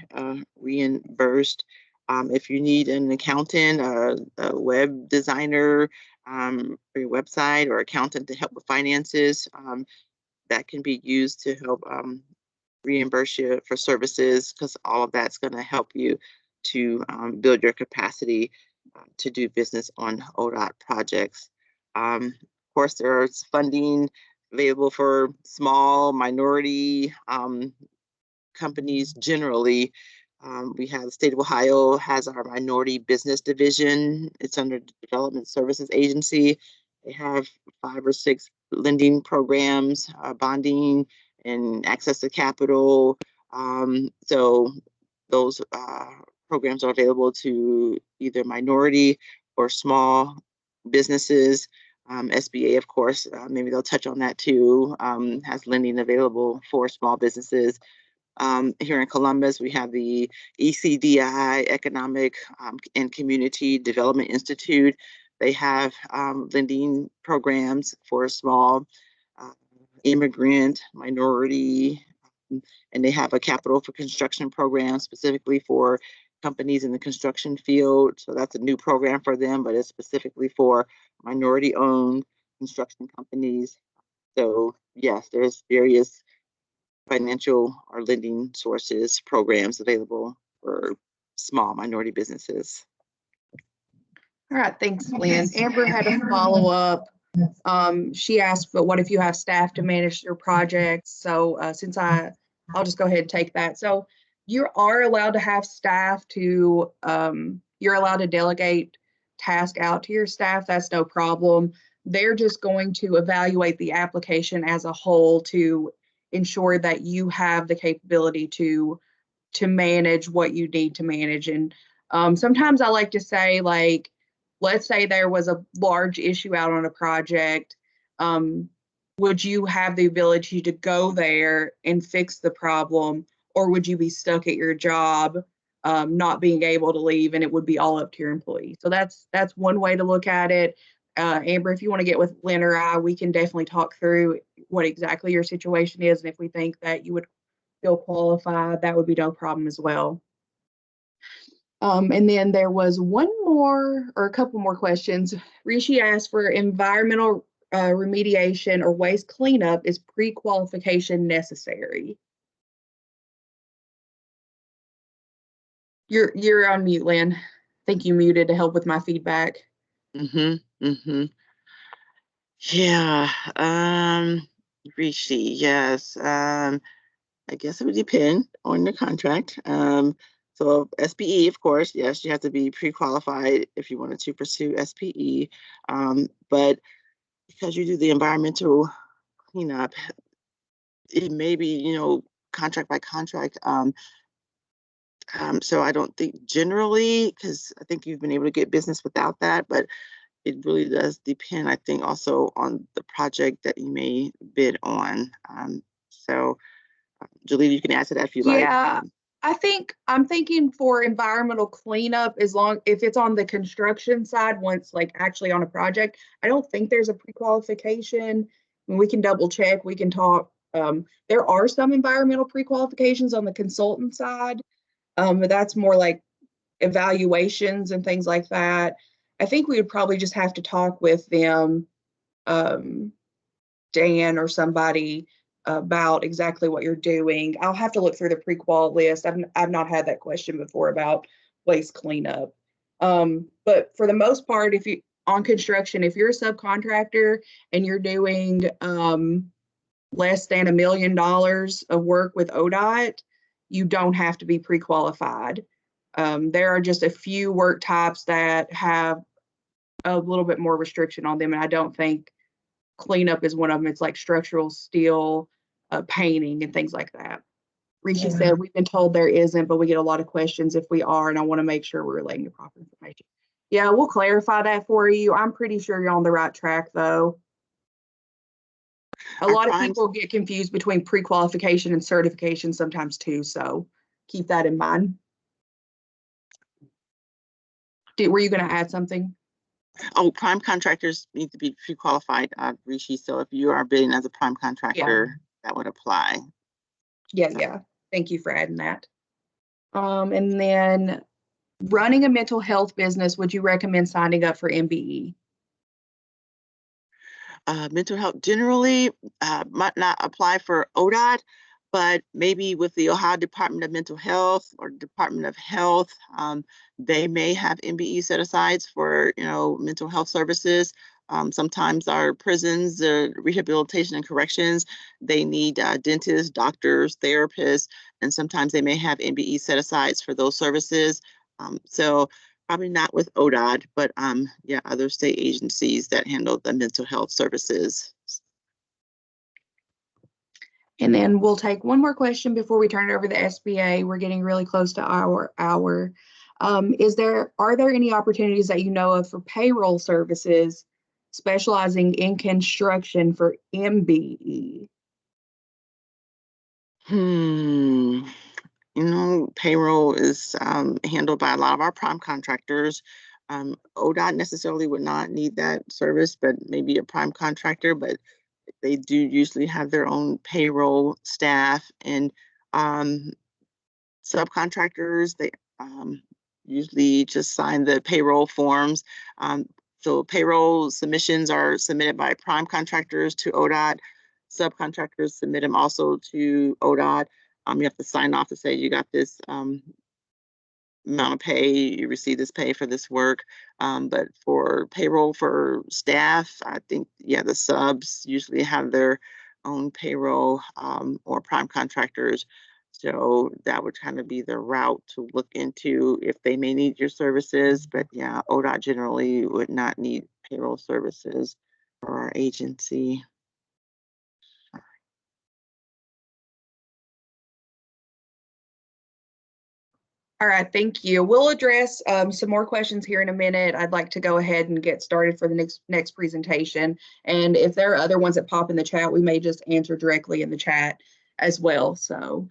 reimbursed. If you need an accountant, a web designer for your website, or accountant to help with finances, that can be used to help reimburse you for services, because all of that's going to help you to build your capacity to do business on ODOT projects. Of course, there's funding available for small minority companies generally. We have the state of Ohio has our minority business division. It's under the Development Services Agency. They have 5 or 6 lending programs, bonding and access to capital. So those programs are available to either minority or small businesses. SBA, of course, maybe they'll touch on that too, has lending available for small businesses. Here in Columbus, we have the Acdbe, Economic and Community Development Institute. They have lending programs for small immigrant, minority, and they have a capital for construction program specifically for companies in the construction field. So that's a new program for them, but it's specifically for minority-owned construction companies. So yes, there's various financial or lending sources, programs available for small minority businesses. All right, thanks, Lynn. Amber had a follow-up. She asked, but what if you have staff to manage your projects? So since I'll just go ahead and take that. So you are allowed to have staff to, you're allowed to delegate tasks out to your staff. That's no problem. They're just going to evaluate the application as a whole to ensure that you have the capability to manage what you need to manage. And sometimes I like to say, like, let's say there was a large issue out on a project. Would you have the ability to go there and fix the problem, or would you be stuck at your job, not being able to leave, and it would be all up to your employee? So that's one way to look at it. Amber, if you want to get with Lynn or I, we can definitely talk through what exactly your situation is. And if we think that you would feel qualified, that would be no problem as well. And then there was one more or a couple more questions. Rishi asked for environmental remediation or waste cleanup. Is pre-qualification necessary? You're on mute, Lynn. I think you muted to help with my feedback. Yeah, Rishi, yes. I guess it would depend on the contract. So SBE, of course, yes, you have to be pre-qualified if you wanted to pursue SBE. But because you do the environmental cleanup, it may be, contract by contract. So I don't think generally, because I think you've been able to get business without that, but it really does depend, I think, also on the project that you may bid on. So Julie, you can answer that if you like. Yeah, I'm thinking for environmental cleanup, if it's on the construction side, once like actually on a project, I don't think there's a pre-qualification. We can double check, we can talk. There are some environmental pre-qualifications on the consultant side, but that's more like evaluations and things like that. I think we would probably just have to talk with them, Dan or somebody, about exactly what you're doing. I'll have to look through the pre-qual list. I've not had that question before about waste cleanup. But for the most part, if you on construction, if you're a subcontractor and you're doing less than $1 million of work with ODOT, you don't have to be pre-qualified. There are just a few work types that have a little bit more restriction on them, and I don't think cleanup is one of them. It's like structural steel, painting, and things like that. Rishi said, we've been told there isn't, but we get a lot of questions if we are, and I want to make sure we're relaying the proper information. Yeah, we'll clarify that for you. I'm pretty sure you're on the right track, though. A lot of people get confused between pre-qualification and certification sometimes too, so keep that in mind. Were you going to add something? Oh, prime contractors need to be pre-qualified, Rishi. So if you are bidding as a prime contractor, that would apply. Yeah. Thank you for adding that. And then running a mental health business, would you recommend signing up for MBE? Mental health generally might not apply for ODOT, but maybe with the Ohio Department of Mental Health or Department of Health, they may have MBE set-asides for mental health services. Sometimes our prisons, rehabilitation and corrections, they need dentists, doctors, therapists, and sometimes they may have MBE set-asides for those services. So probably not with ODOT, but other state agencies that handle the mental health services. And then we'll take one more question before we turn it over to the SBA. We're getting really close to our hour. Are there any opportunities that you know of for payroll services specializing in construction for MBE? Payroll is handled by a lot of our prime contractors. ODOT necessarily would not need that service, but maybe a prime contractor, but they do usually have their own payroll staff, and subcontractors, they usually just sign the payroll forms. So payroll submissions are submitted by prime contractors to ODOT. Subcontractors submit them also to ODOT. You have to sign off to say you got this amount of pay, you receive this pay for this work. But for payroll for staff, I think, the subs usually have their own payroll or prime contractors. So that would kind of be the route to look into if they may need your services. But ODOT generally would not need payroll services for our agency. All right, thank you. We'll address some more questions here in a minute. I'd like to go ahead and get started for the next presentation. And if there are other ones that pop in the chat, we may just answer directly in the chat as well. So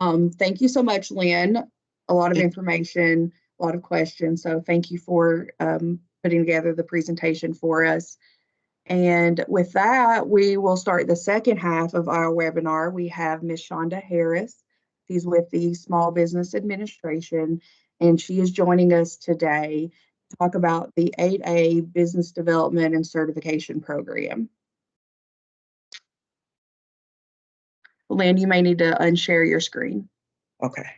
thank you so much, Lynn. A lot of information, a lot of questions. So thank you for putting together the presentation for us. And with that, we will start the second half of our webinar. We have Ms. Shonda Harris. She's with the Small Business Administration, and she is joining us today to talk about the 8A Business Development and Certification Program. Lynn, you may need to unshare your screen. Okay.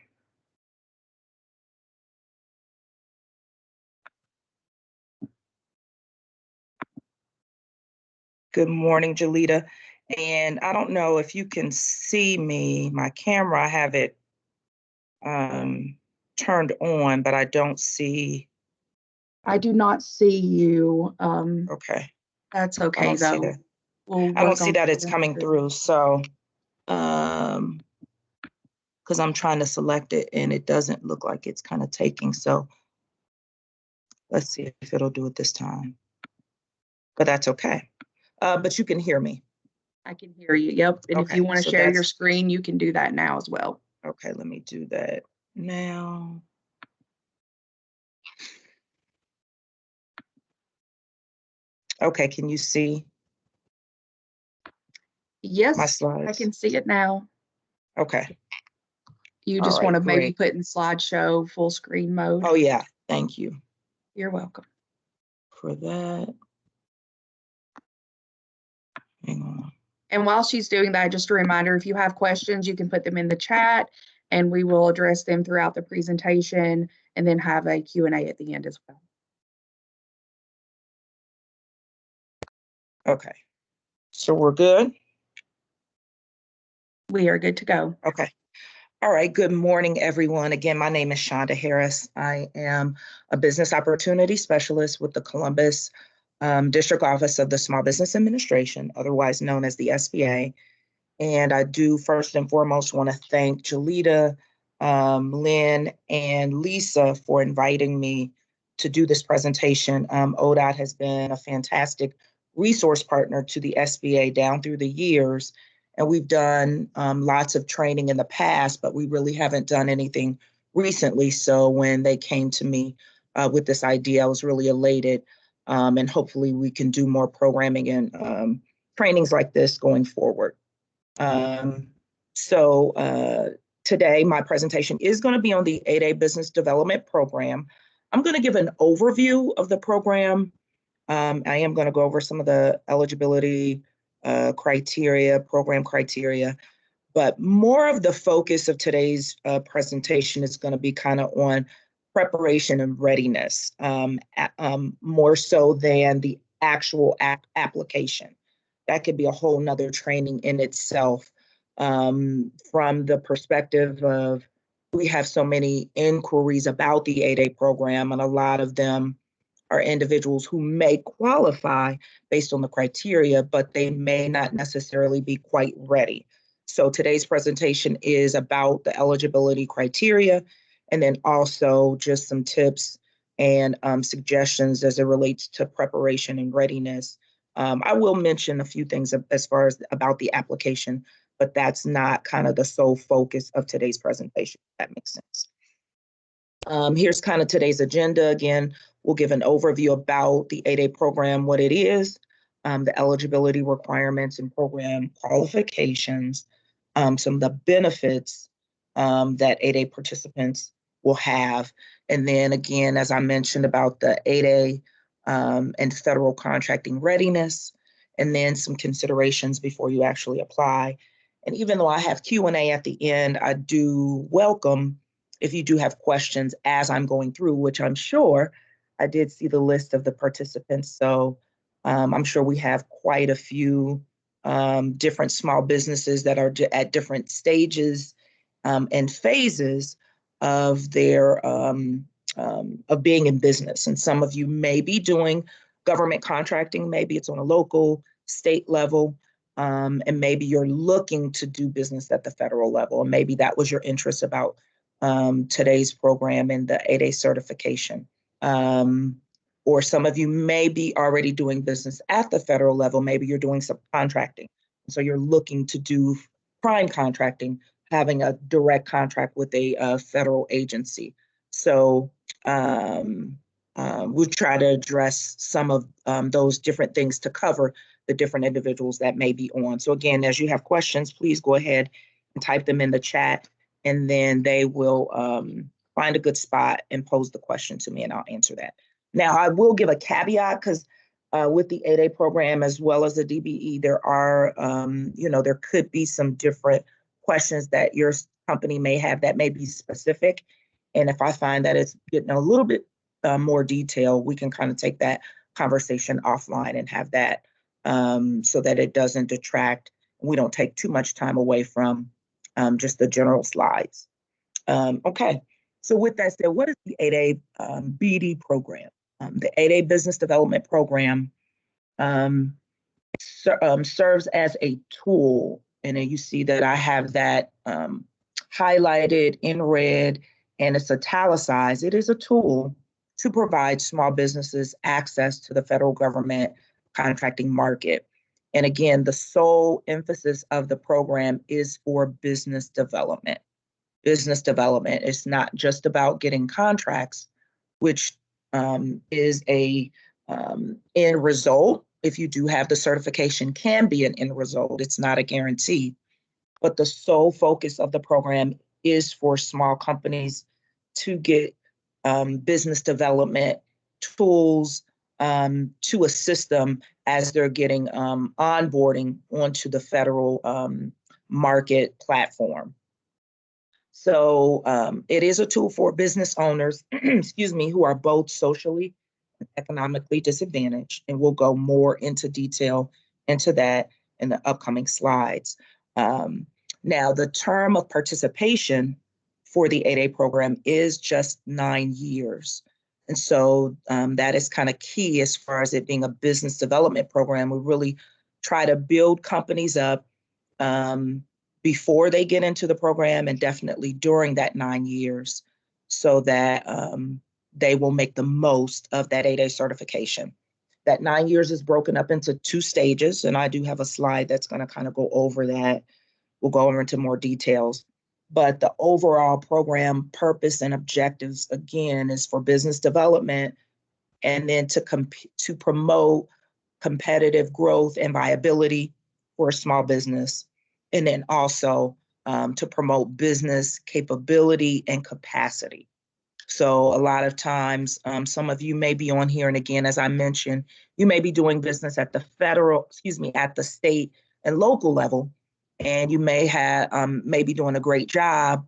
Good morning, Jalita. And I don't know if you can see me, my camera, I have it turned on, but I don't see. I do not see you. Okay. That's I okay don't see though. that. We'll I don't work see on that it's getting coming through. So, because I'm trying to select it and it doesn't look like it's kind of taking. So let's see if it'll do it this time. But that's okay. But you can hear me. I can hear you. Yep. And if Okay, you want to so share your that's- screen, you can do that now as well. Okay, let me do that now. Okay, can you see my Yes, I slides? can see it now. Okay. You All just right, want to maybe great. put in slideshow full screen mode. Oh yeah, thank you You're welcome. for that. Hang on. And while she's doing that, just a reminder, if you have questions, you can put them in the chat and we will address them throughout the presentation and then have a Q&A at the end as well. Okay, so we're good? We are good to go. Okay. All right, good morning, everyone. Again, my name is Shonda Harris. I am a business opportunity specialist with the Columbus District Office of the Small Business Administration, otherwise known as the SBA. And I do first and foremost want to thank Jalita, Lynn, and Lisa for inviting me to do this presentation. ODOT has been a fantastic resource partner to the SBA down through the years. And we've done lots of training in the past, but we really haven't done anything recently. So when they came to me with this idea, I was really elated. And hopefully we can do more programming and trainings like this going forward. Today, my presentation is going to be on the 8A Business Development Program. I'm going to give an overview of the program. I am going to go over some of the eligibility criteria, program criteria, but more of the focus of today's presentation is going to be kind of on preparation and readiness, more so than the actual application. That could be a whole nother training in itself. From the perspective of, we have so many inquiries about the 8A program, and a lot of them are individuals who may qualify based on the criteria, but they may not necessarily be quite ready. So today's presentation is about the eligibility criteria, and then also just some tips and suggestions as it relates to preparation and readiness. I will mention a few things as far as about the application, but that's not kind of the sole focus of today's presentation, if that makes sense. Here's kind of today's agenda. Again, we'll give an overview about the 8A program, what it is, the eligibility requirements and program qualifications, some of the benefits that 8A participants will have. And then again, as I mentioned about the 8A and federal contracting readiness, and then some considerations before you actually apply. And even though I have Q&A at the end, I do welcome if you do have questions as I'm going through, which I'm sure I did see the list of the participants. So I'm sure we have quite a few different small businesses that are at different stages and phases of their of being in business. And some of you may be doing government contracting, maybe it's on a local, state level, and maybe you're looking to do business at the federal level, and maybe that was your interest about today's program and the 8A certification. Or some of you may be already doing business at the federal level, maybe you're doing subcontracting. So you're looking to do prime contracting, having a direct contract with a federal agency. So we'll try to address some of those different things to cover the different individuals that may be on. So again, as you have questions, please go ahead and type them in the chat, and then they will find a good spot and pose the question to me, and I'll answer that. Now, I will give a caveat, because with the 8A program as well as the DBE, there are, there could be some different questions that your company may have that may be specific. And if I find that it's getting a little bit more detail, we can kind of take that conversation offline and have that so that it doesn't detract. We don't take too much time away from just the general slides. Okay, so with that said, what is the 8A BD program? The 8A Business Development Program serves as a tool, and then you see that I have that highlighted in red and it's italicized. It is a tool to provide small businesses access to the federal government contracting market. And again, the sole emphasis of the program is for business development. Business development is not just about getting contracts, which is a end result. If you do have the certification, can be an end result. It's not a guarantee. But the sole focus of the program is for small companies to get business development tools to assist them as they're getting onboarding onto the federal market platform. So it is a tool for business owners, excuse me, who are both socially and economically disadvantaged, and we'll go more into detail into that in the upcoming slides. Now, the term of participation for the 8A program is just 9 years. And so that is kind of key as far as it being a business development program. We really try to build companies up before they get into the program, and definitely during that 9 years, so that they will make the most of that 8A certification. That 9 years is broken up into 2 stages, and I do have a slide that's going to kind of go over that. We'll go over into more details. But the overall program purpose and objectives, again, is for business development, and then to promote competitive growth and viability for a small business, and then also to promote business capability and capacity. So a lot of times, some of you may be on here, and again, as I mentioned, you may be doing business at the at the state and local level, and you may have be doing a great job.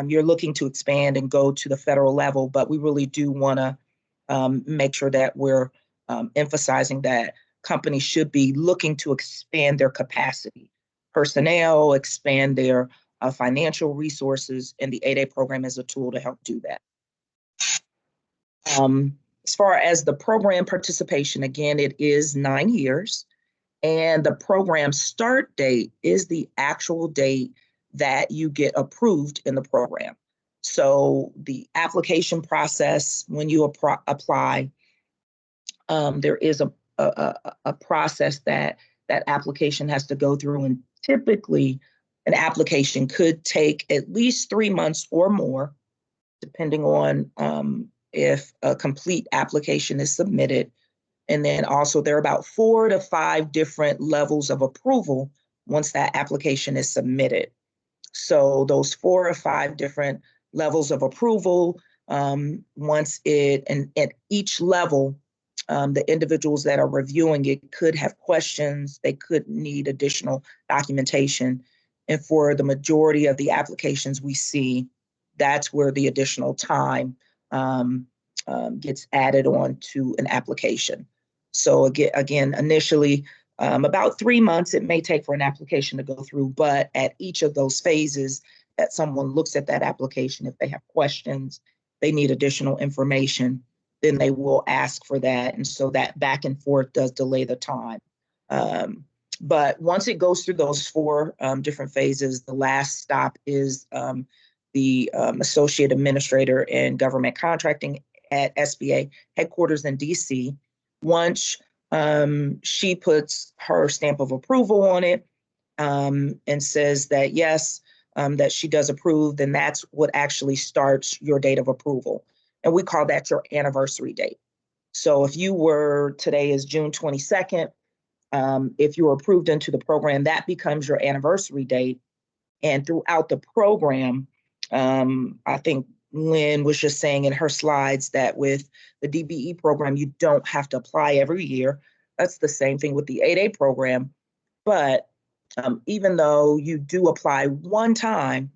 You're looking to expand and go to the federal level, but we really do want to make sure that we're emphasizing that companies should be looking to expand their capacity, personnel, expand their financial resources, and the 8A program is a tool to help do that. As far as the program participation, again, it is 9 years. And the program start date is the actual date that you get approved in the program. So the application process, when you apply, there is a process that application has to go through. And typically, an application could take at least 3 months or more, depending on if a complete application is submitted. And then also there are about 4 to 5 different levels of approval once that application is submitted. So those 4 or 5 different levels of approval, once and at each level, the individuals that are reviewing it could have questions, they could need additional documentation. And for the majority of the applications we see, that's where the additional time gets added on to an application. So again, initially, about 3 months it may take for an application to go through, but at each of those phases that someone looks at that application, if they have questions, they need additional information, then they will ask for that. And so that back and forth does delay the time. But once it goes through those 4 different phases, the last stop is the Associate Administrator in Government Contracting at SBA headquarters in DC. Once she puts her stamp of approval on it and says that yes, that she does approve, then that's what actually starts your date of approval. And we call that your anniversary date. So if you were, today is June 22nd, if you're approved into the program, that becomes your anniversary date. And throughout the program, I think Lynn was just saying in her slides that with the DBE program, you don't have to apply every year. That's the same thing with the 8A program. But even though you do apply one time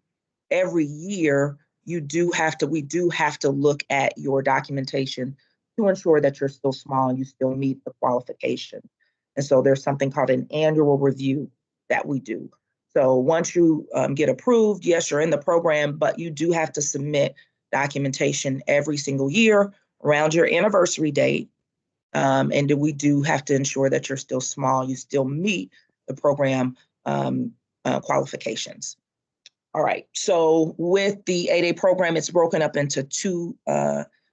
every year, we do have to look at your documentation to ensure that you're still small and you still meet the qualification. And so there's something called an annual review that we do. So once you get approved, yes, you're in the program, but you do have to submit documentation every single year around your anniversary date. And we do have to ensure that you're still small, you still meet the program qualifications. All right, so with the 8A program, it's broken up into two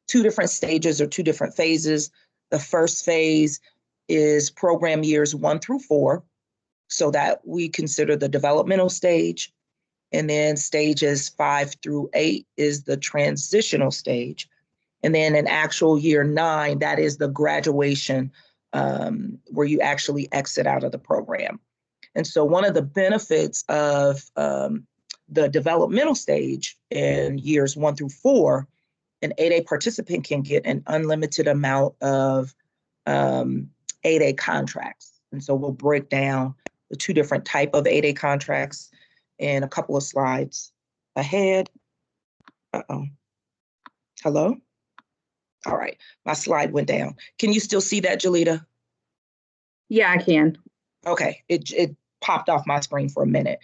different stages or two different phases. The first phase is program years 1 through 4, so that we consider the developmental stage. And then stages 5 through 8 is the transitional stage. And then in actual year 9, that is the graduation where you actually exit out of the program. And so one of the benefits of the developmental stage in years 1 through 4, an 8A participant can get an unlimited amount of 8A contracts. And so we'll break down the two different type of 8A contracts in a couple of slides ahead. Hello? All right, my slide went down. Can you still see that, Jalita? Yeah, I can. Okay, it popped off my screen for a minute.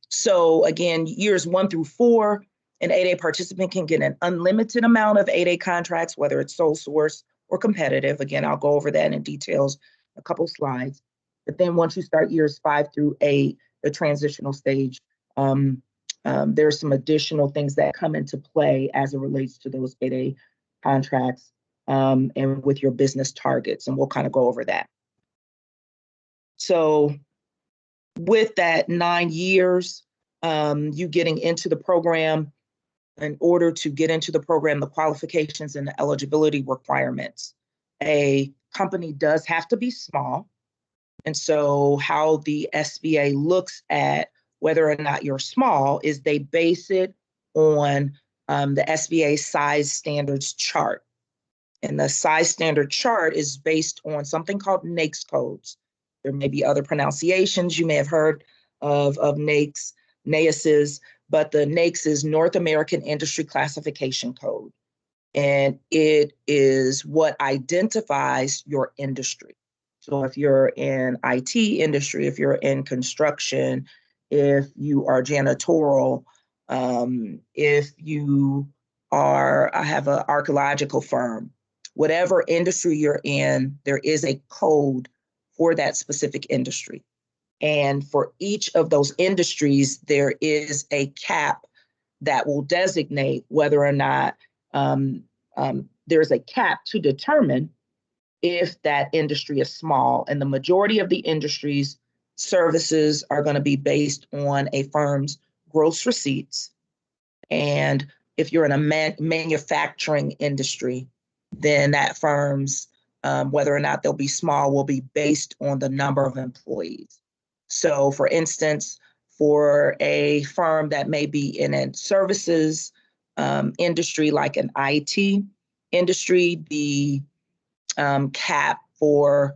So again, years 1 through 4, an 8A participant can get an unlimited amount of 8A contracts, whether it's sole source or competitive. Again, I'll go over that in details in a couple slides. But then once you start years 5 through 8, the transitional stage, there's some additional things that come into play as it relates to those 8A contracts and with your business targets, and we'll kind of go over that. So with that 9 years, you getting into the program, in order to get into the program, the qualifications and the eligibility requirements, a company does have to be small. And so how the SBA looks at whether or not you're small is they base it on the SBA size standards chart. And the size standard chart is based on something called NAICS codes. There may be other pronunciations you may have heard of NAICS, but the NAICS is North American Industry Classification Code. And it is what identifies your industry. So if you're in IT industry, if you're in construction, if you are janitorial, if you are, I have an archaeological firm, whatever industry you're in, there is a code for that specific industry. And for each of those industries, there is a cap that will designate whether or not there's a cap to determine if that industry is small. And the majority of the industries services are going to be based on a firm's gross receipts. And if you're in a manufacturing industry, then that firm's, whether or not they'll be small, will be based on the number of employees. So for instance, for a firm that may be in a services industry, like an IT industry, the cap for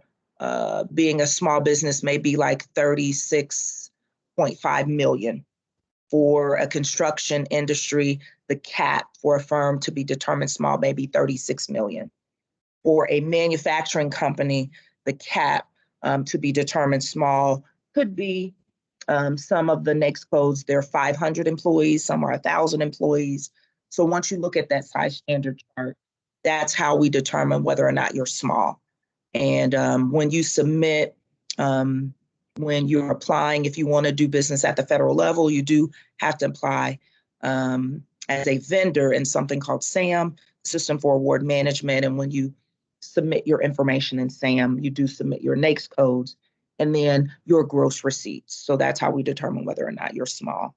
being a small business may be like 36.5 million. For a construction industry, the cap for a firm to be determined small may be 36 million. For a manufacturing company, the cap to be determined small could be some of the NAICS codes, they're 500 employees, some are 1,000 employees. So once you look at that size standard chart, that's how we determine whether or not you're small. And when you submit, when you're applying, if you want to do business at the federal level, you do have to apply as a vendor in something called SAM, System for Award Management. And when you submit your information in SAM, you do submit your NAICS codes and then your gross receipts. So that's how we determine whether or not you're small.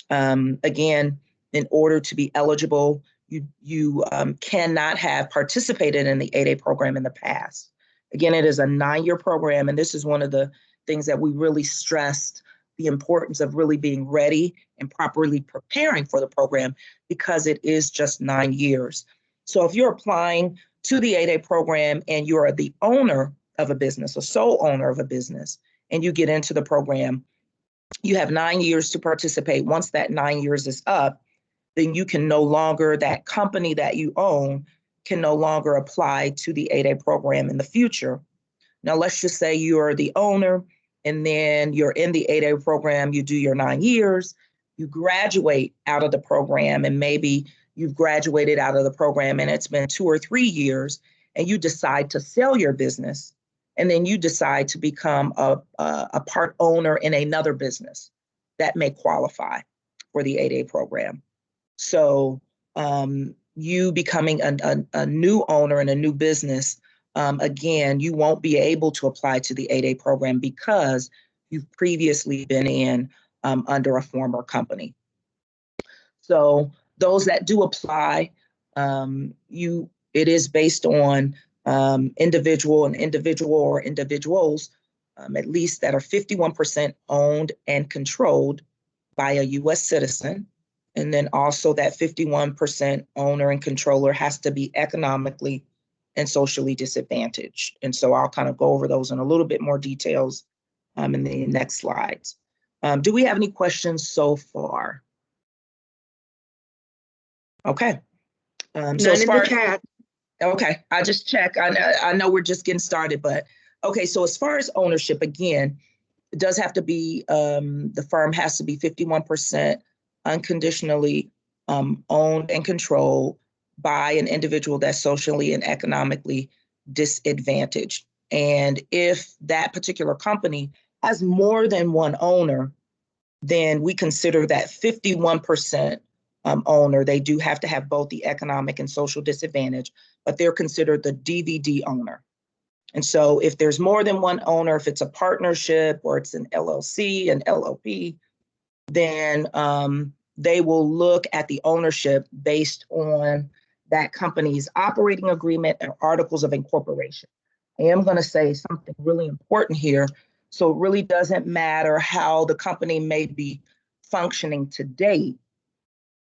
Again, in order to be eligible, you cannot have participated in the 8A program in the past. Again, it is a 9-year program, and this is one of the things that we really stressed, the importance of really being ready and properly preparing for the program, because it is just 9 years. So if you're applying to the 8A program and you are the owner of a business, a sole owner of a business, and you get into the program, you have 9 years to participate. Once that 9 years is up, then you can no longer, that company that you own can no longer apply to the 8A program in the future. Now, let's just say you are the owner and then you're in the 8A program, you do your 9 years, you graduate out of the program, and maybe you've graduated out of the program and it's been 2 or 3 years, and you decide to sell your business, and then you decide to become a part owner in another business that may qualify for the 8A program. So you becoming a new owner in a new business, again, you won't be able to apply to the 8A program because you've previously been in under a former company. So those that do apply, it is based on individual or individuals, at least that are 51% owned and controlled by a U.S. citizen. And then also that 51% owner and controller has to be economically and socially disadvantaged. And so I'll kind of go over those in a little bit more details in the next slides. Do we have any questions so far? Okay. None in the chat. Okay, I just check. I know we're just getting started, but okay. So as far as ownership, again, it does have to be, the firm has to be 51% unconditionally owned and controlled by an individual that's socially and economically disadvantaged. And if that particular company has more than one owner, then we consider that 51% owner. They do have to have both the economic and social disadvantage, but they're considered the DVD owner. And so if there's more than one owner, if it's a partnership or it's an LLC, an LLP, then they will look at the ownership based on that company's operating agreement and articles of incorporation. I am going to say something really important here. So it really doesn't matter how the company may be functioning today,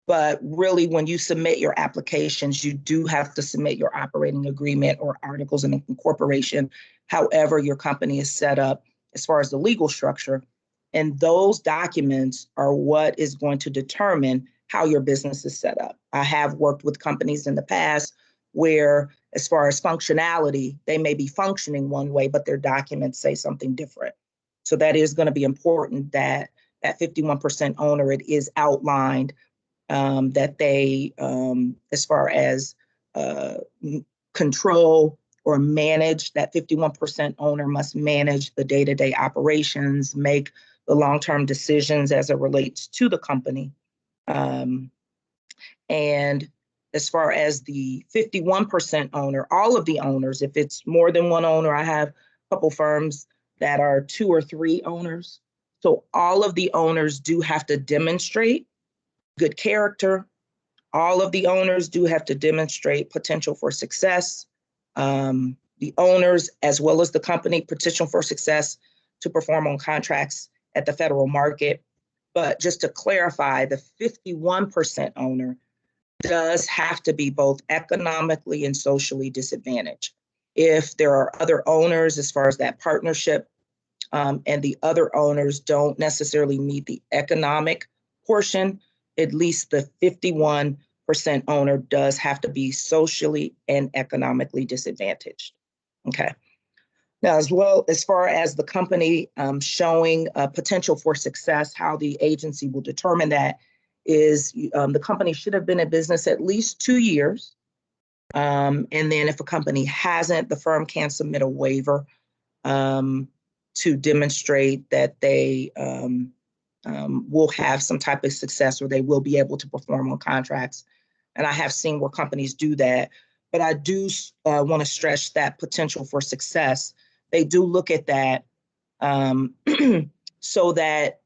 but really when you submit your applications, you do have to submit your operating agreement or articles of incorporation, however your company is set up as far as the legal structure. And those documents are what is going to determine how your business is set up. I have worked with companies in the past where, as far as functionality, they may be functioning one way, but their documents say something different. So that is going to be important that that 51% owner, it is outlined that they, as far as control or manage, that 51% owner must manage the day-to-day operations, make the long-term decisions as it relates to the company. And as far as the 51% owner, all of the owners, if it's more than one owner, I have a couple firms that are 2 or 3 owners. So all of the owners do have to demonstrate good character. All of the owners do have to demonstrate potential for success. The owners, as well as the company, potential for success to perform on contracts at the federal market. But just to clarify, the 51% owner does have to be both economically and socially disadvantaged. If there are other owners, as far as that partnership, and the other owners don't necessarily meet the economic portion, at least the 51% owner does have to be socially and economically disadvantaged. Okay. Now, as well, as far as the company showing potential for success, how the agency will determine that is the company should have been in business at least 2 years. And then if a company hasn't, the firm can submit a waiver to demonstrate that they will have some type of success, or they will be able to perform on contracts. And I have seen where companies do that, but I do want to stress that potential for success. They do look at that so that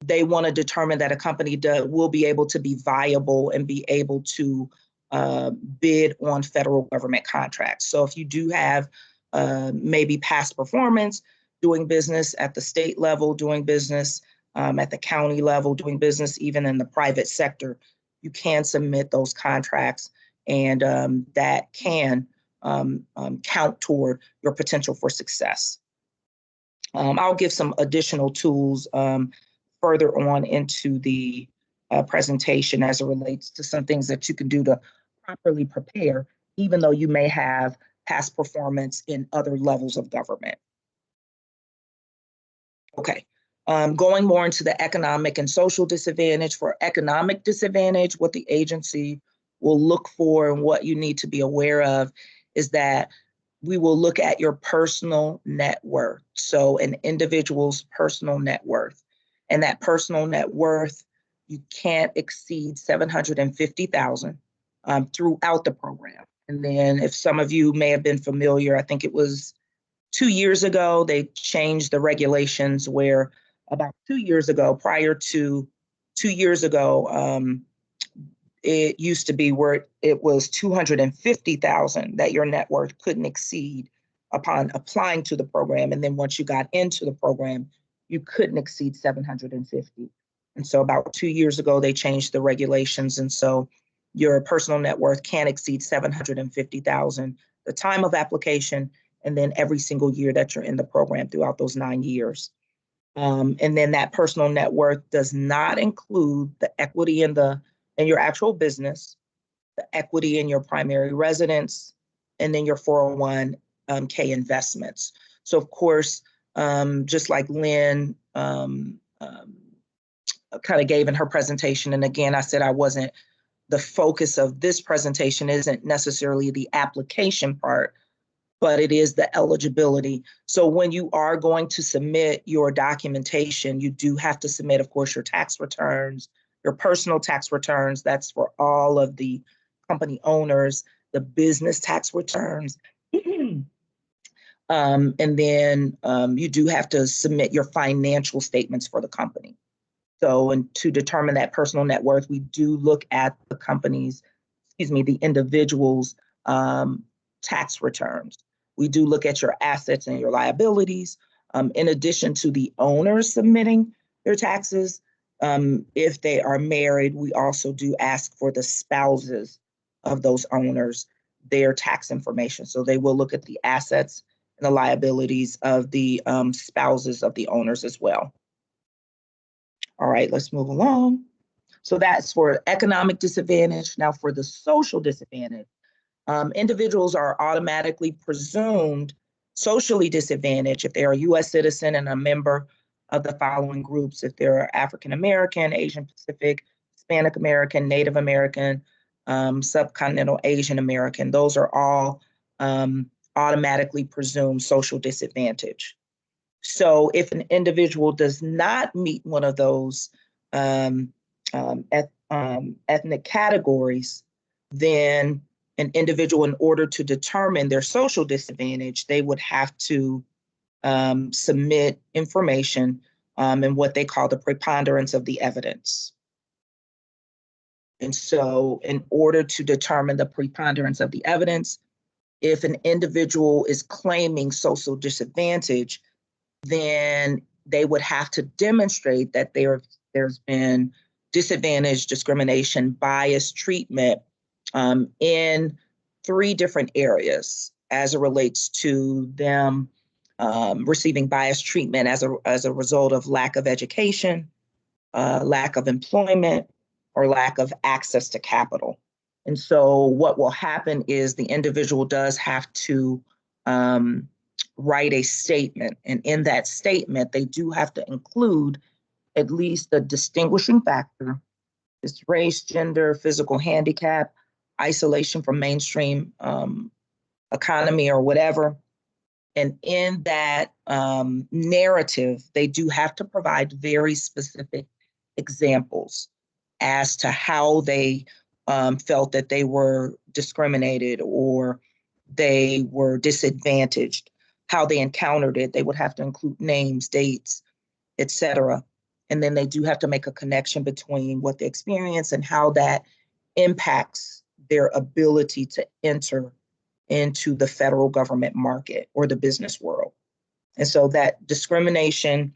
they want to determine that a company will be able to be viable and be able to bid on federal government contracts. So if you do have maybe past performance, doing business at the state level, doing business at the county level, doing business even in the private sector, you can submit those contracts, and that can count toward your potential for success. I'll give some additional tools further on into the presentation as it relates to some things that you can do to properly prepare, even though you may have past performance in other levels of government. Okay, going more into the economic and social disadvantage. For economic disadvantage, what the agency will look for and what you need to be aware of is that we will look at your personal net worth. So an individual's personal net worth. And that personal net worth, you can't exceed $750,000 throughout the program. And then if some of you may have been familiar, I think it was 2 years ago, they changed the regulations where about 2 years ago, prior to 2 years ago, it used to be where it was $250,000 that your net worth couldn't exceed upon applying to the program. And then once you got into the program, you couldn't exceed $750,000. And so about 2 years ago, they changed the regulations. And so your personal net worth can't exceed $750,000 the time of application, and then every single year that you're in the program throughout those 9 years. And then that personal net worth does not include the equity in your actual business, the equity in your primary residence, and then your 401k investments. So of course, just like Lynn kind of gave in her presentation, and again, I said the focus of this presentation isn't necessarily the application part, but it is the eligibility. So when you are going to submit your documentation, you do have to submit, of course, your tax returns, your personal tax returns. That's for all of the company owners, the business tax returns. And then you do have to submit your financial statements for the company. So, and to determine that personal net worth, we do look at the the individual's tax returns. We do look at your assets and your liabilities. In addition to the owners submitting their taxes, if they are married, we also do ask for the spouses of those owners, their tax information. So they will look at the assets and the liabilities of the spouses of the owners as well. All right, let's move along. So that's for economic disadvantage. Now for the social disadvantage, individuals are automatically presumed socially disadvantaged if they're a U.S. citizen and a member of the following groups: if they're African American, Asian Pacific, Hispanic American, Native American, subcontinental Asian American. Those are all automatically presumed social disadvantage. So if an individual does not meet one of those ethnic categories, then an individual, in order to determine their social disadvantage, they would have to submit information in what they call the preponderance of the evidence. And so in order to determine the preponderance of the evidence, if an individual is claiming social disadvantage, then they would have to demonstrate that there's been disadvantage, discrimination, bias, treatment in 3 different areas as it relates to them receiving biased treatment as a result of lack of education, lack of employment, or lack of access to capital. And so what will happen is the individual does have to write a statement. And in that statement, they do have to include at least the distinguishing factor: it's race, gender, physical handicap, isolation from mainstream economy or whatever. And in that narrative, they do have to provide very specific examples as to how they felt that they were discriminated or they were disadvantaged, how they encountered it. They would have to include names, dates, etc. And then they do have to make a connection between what they experience and how that impacts their ability to enter into the federal government market or the business world. And so that discrimination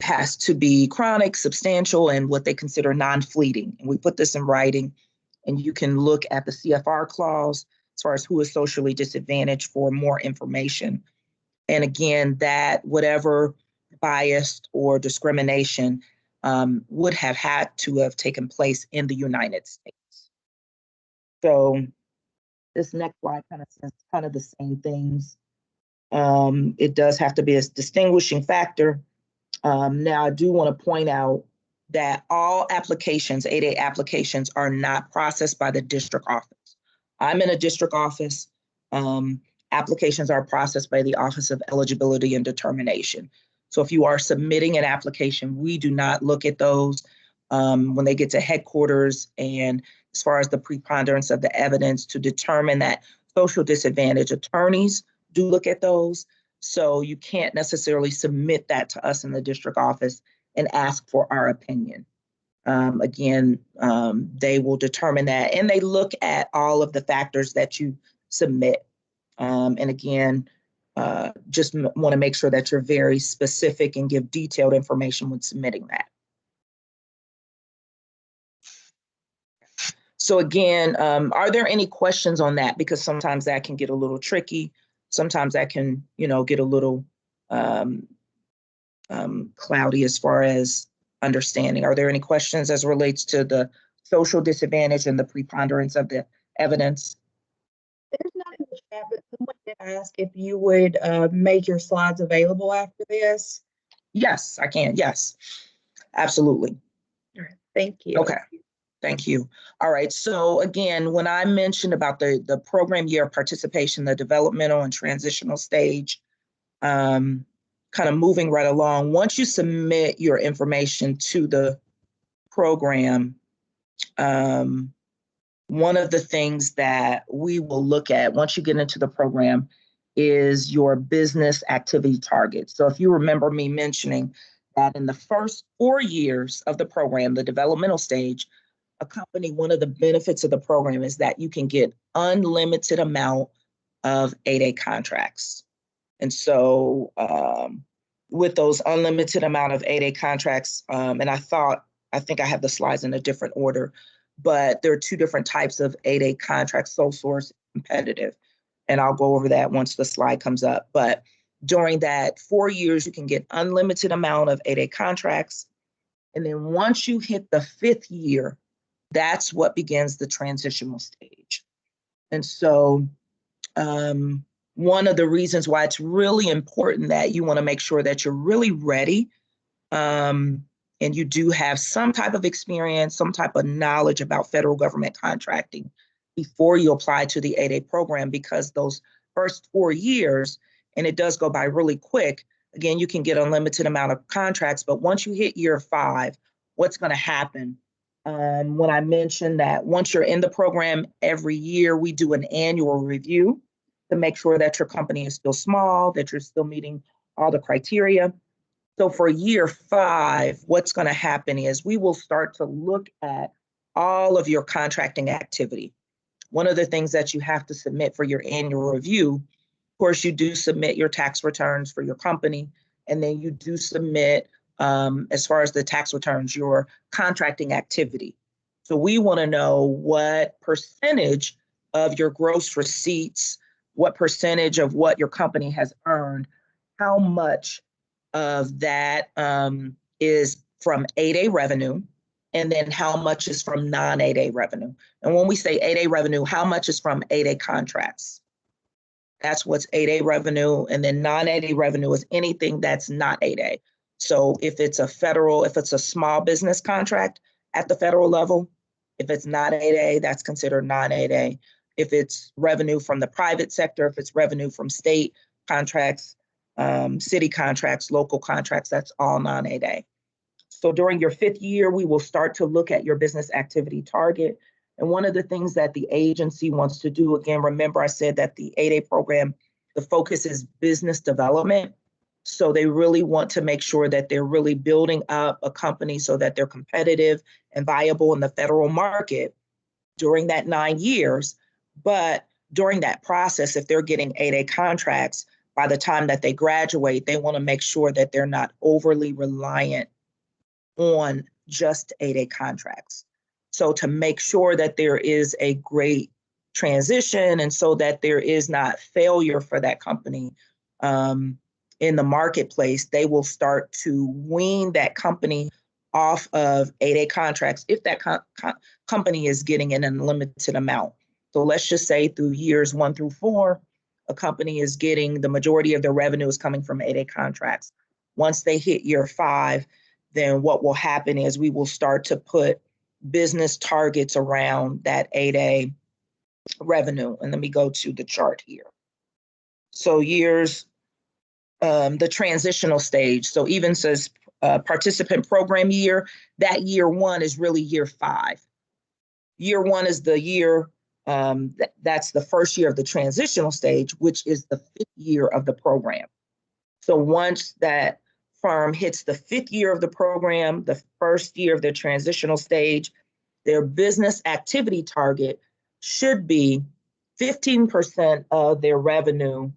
has to be chronic, substantial, and what they consider non-fleeting. And we put this in writing, and you can look at the CFR clause as far as who is socially disadvantaged for more information. And again, that whatever bias or discrimination would have had to have taken place in the United States. So this next slide kind of says kind of the same things. It does have to be a distinguishing factor. Now, I do want to point out that all applications, 8A applications, are not processed by the district office. I'm in a district office. Applications are processed by the Office of Eligibility and Determination. So if you are submitting an application, we do not look at those when they get to headquarters, and as far as the preponderance of the evidence to determine that social disadvantage, attorneys do look at those. So you can't necessarily submit that to us in the district office and ask for our opinion. Again, they will determine that, and they look at all of the factors that you submit. And again, just want to make sure that you're very specific and give detailed information when submitting that. So again, are there any questions on that? Because sometimes that can get a little tricky. Sometimes that can, get a little cloudy as far as understanding. Are there any questions as it relates to the social disadvantage and the preponderance of the evidence? There's not in the chat, but someone did ask if you would make your slides available after this. Yes, I can. Yes, absolutely. All right, thank you. Okay. Thank you. All right. So again, when I mentioned about the program year of participation, the developmental and transitional stage, kind of moving right along, once you submit your information to the program, one of the things that we will look at once you get into the program is your business activity targets. So if you remember me mentioning that in the first 4 years of the program, the developmental stage, a company, one of the benefits of the program is that you can get unlimited amount of 8A contracts. And so with those unlimited amount of 8A contracts, and I think I have the slides in a different order, but there are 2 different types of 8A contracts, sole source, competitive. And I'll go over that once the slide comes up. But during that 4 years, you can get unlimited amount of 8A contracts. And then once you hit the 5th year, that's what begins the transitional stage. And so one of the reasons why it's really important that you want to make sure that you're really ready and you do have some type of experience, some type of knowledge about federal government contracting before you apply to the 8A program, because those first 4 years, and it does go by really quick, again, you can get an unlimited amount of contracts, but once you hit year 5, what's going to happen? When I mentioned that once you're in the program, every year we do an annual review to make sure that your company is still small, that you're still meeting all the criteria. So for year 5, what's going to happen is we will start to look at all of your contracting activity. One of the things that you have to submit for your annual review, of course, you do submit your tax returns for your company, and then you do submit as far as the tax returns, your contracting activity. So we want to know what percentage of your gross receipts, what percentage of what your company has earned, how much of that is from 8A revenue, and then how much is from non-8A revenue. And when we say 8A revenue, how much is from 8A contracts? That's what's 8A revenue, and then non-8A revenue is anything that's not 8A. So if it's a small business contract at the federal level, if it's not 8A, that's considered non-8A. If it's revenue from the private sector, if it's revenue from state contracts, city contracts, local contracts, that's all non-8A. So during your 5th year, we will start to look at your business activity target. And one of the things that the agency wants to do, again, remember I said that the 8A program, the focus is business development. So they really want to make sure that they're really building up a company so that they're competitive and viable in the federal market. during that 9 years. But during that process, if they're getting 8A contracts, by the time that they graduate, they want to make sure that they're not overly reliant on just 8A contracts. So to make sure that there is a great transition and so that there is not failure for that company in the marketplace, they will start to wean that company off of 8A contracts if that company is getting an unlimited amount. So let's just say through years 1 through 4, a company is getting the majority of their revenue is coming from 8A contracts. Once they hit year 5, then what will happen is we will start to put business targets around that 8A revenue. And let me go to the chart here. So years, the transitional stage. So even says participant program year, that year 1 is really year 5. Year 1 is the year, that's the first year of the transitional stage, which is the 5th year of the program. So once that firm hits the 5th year of the program, the first year of the transitional stage, their business activity target should be 15% of their revenue.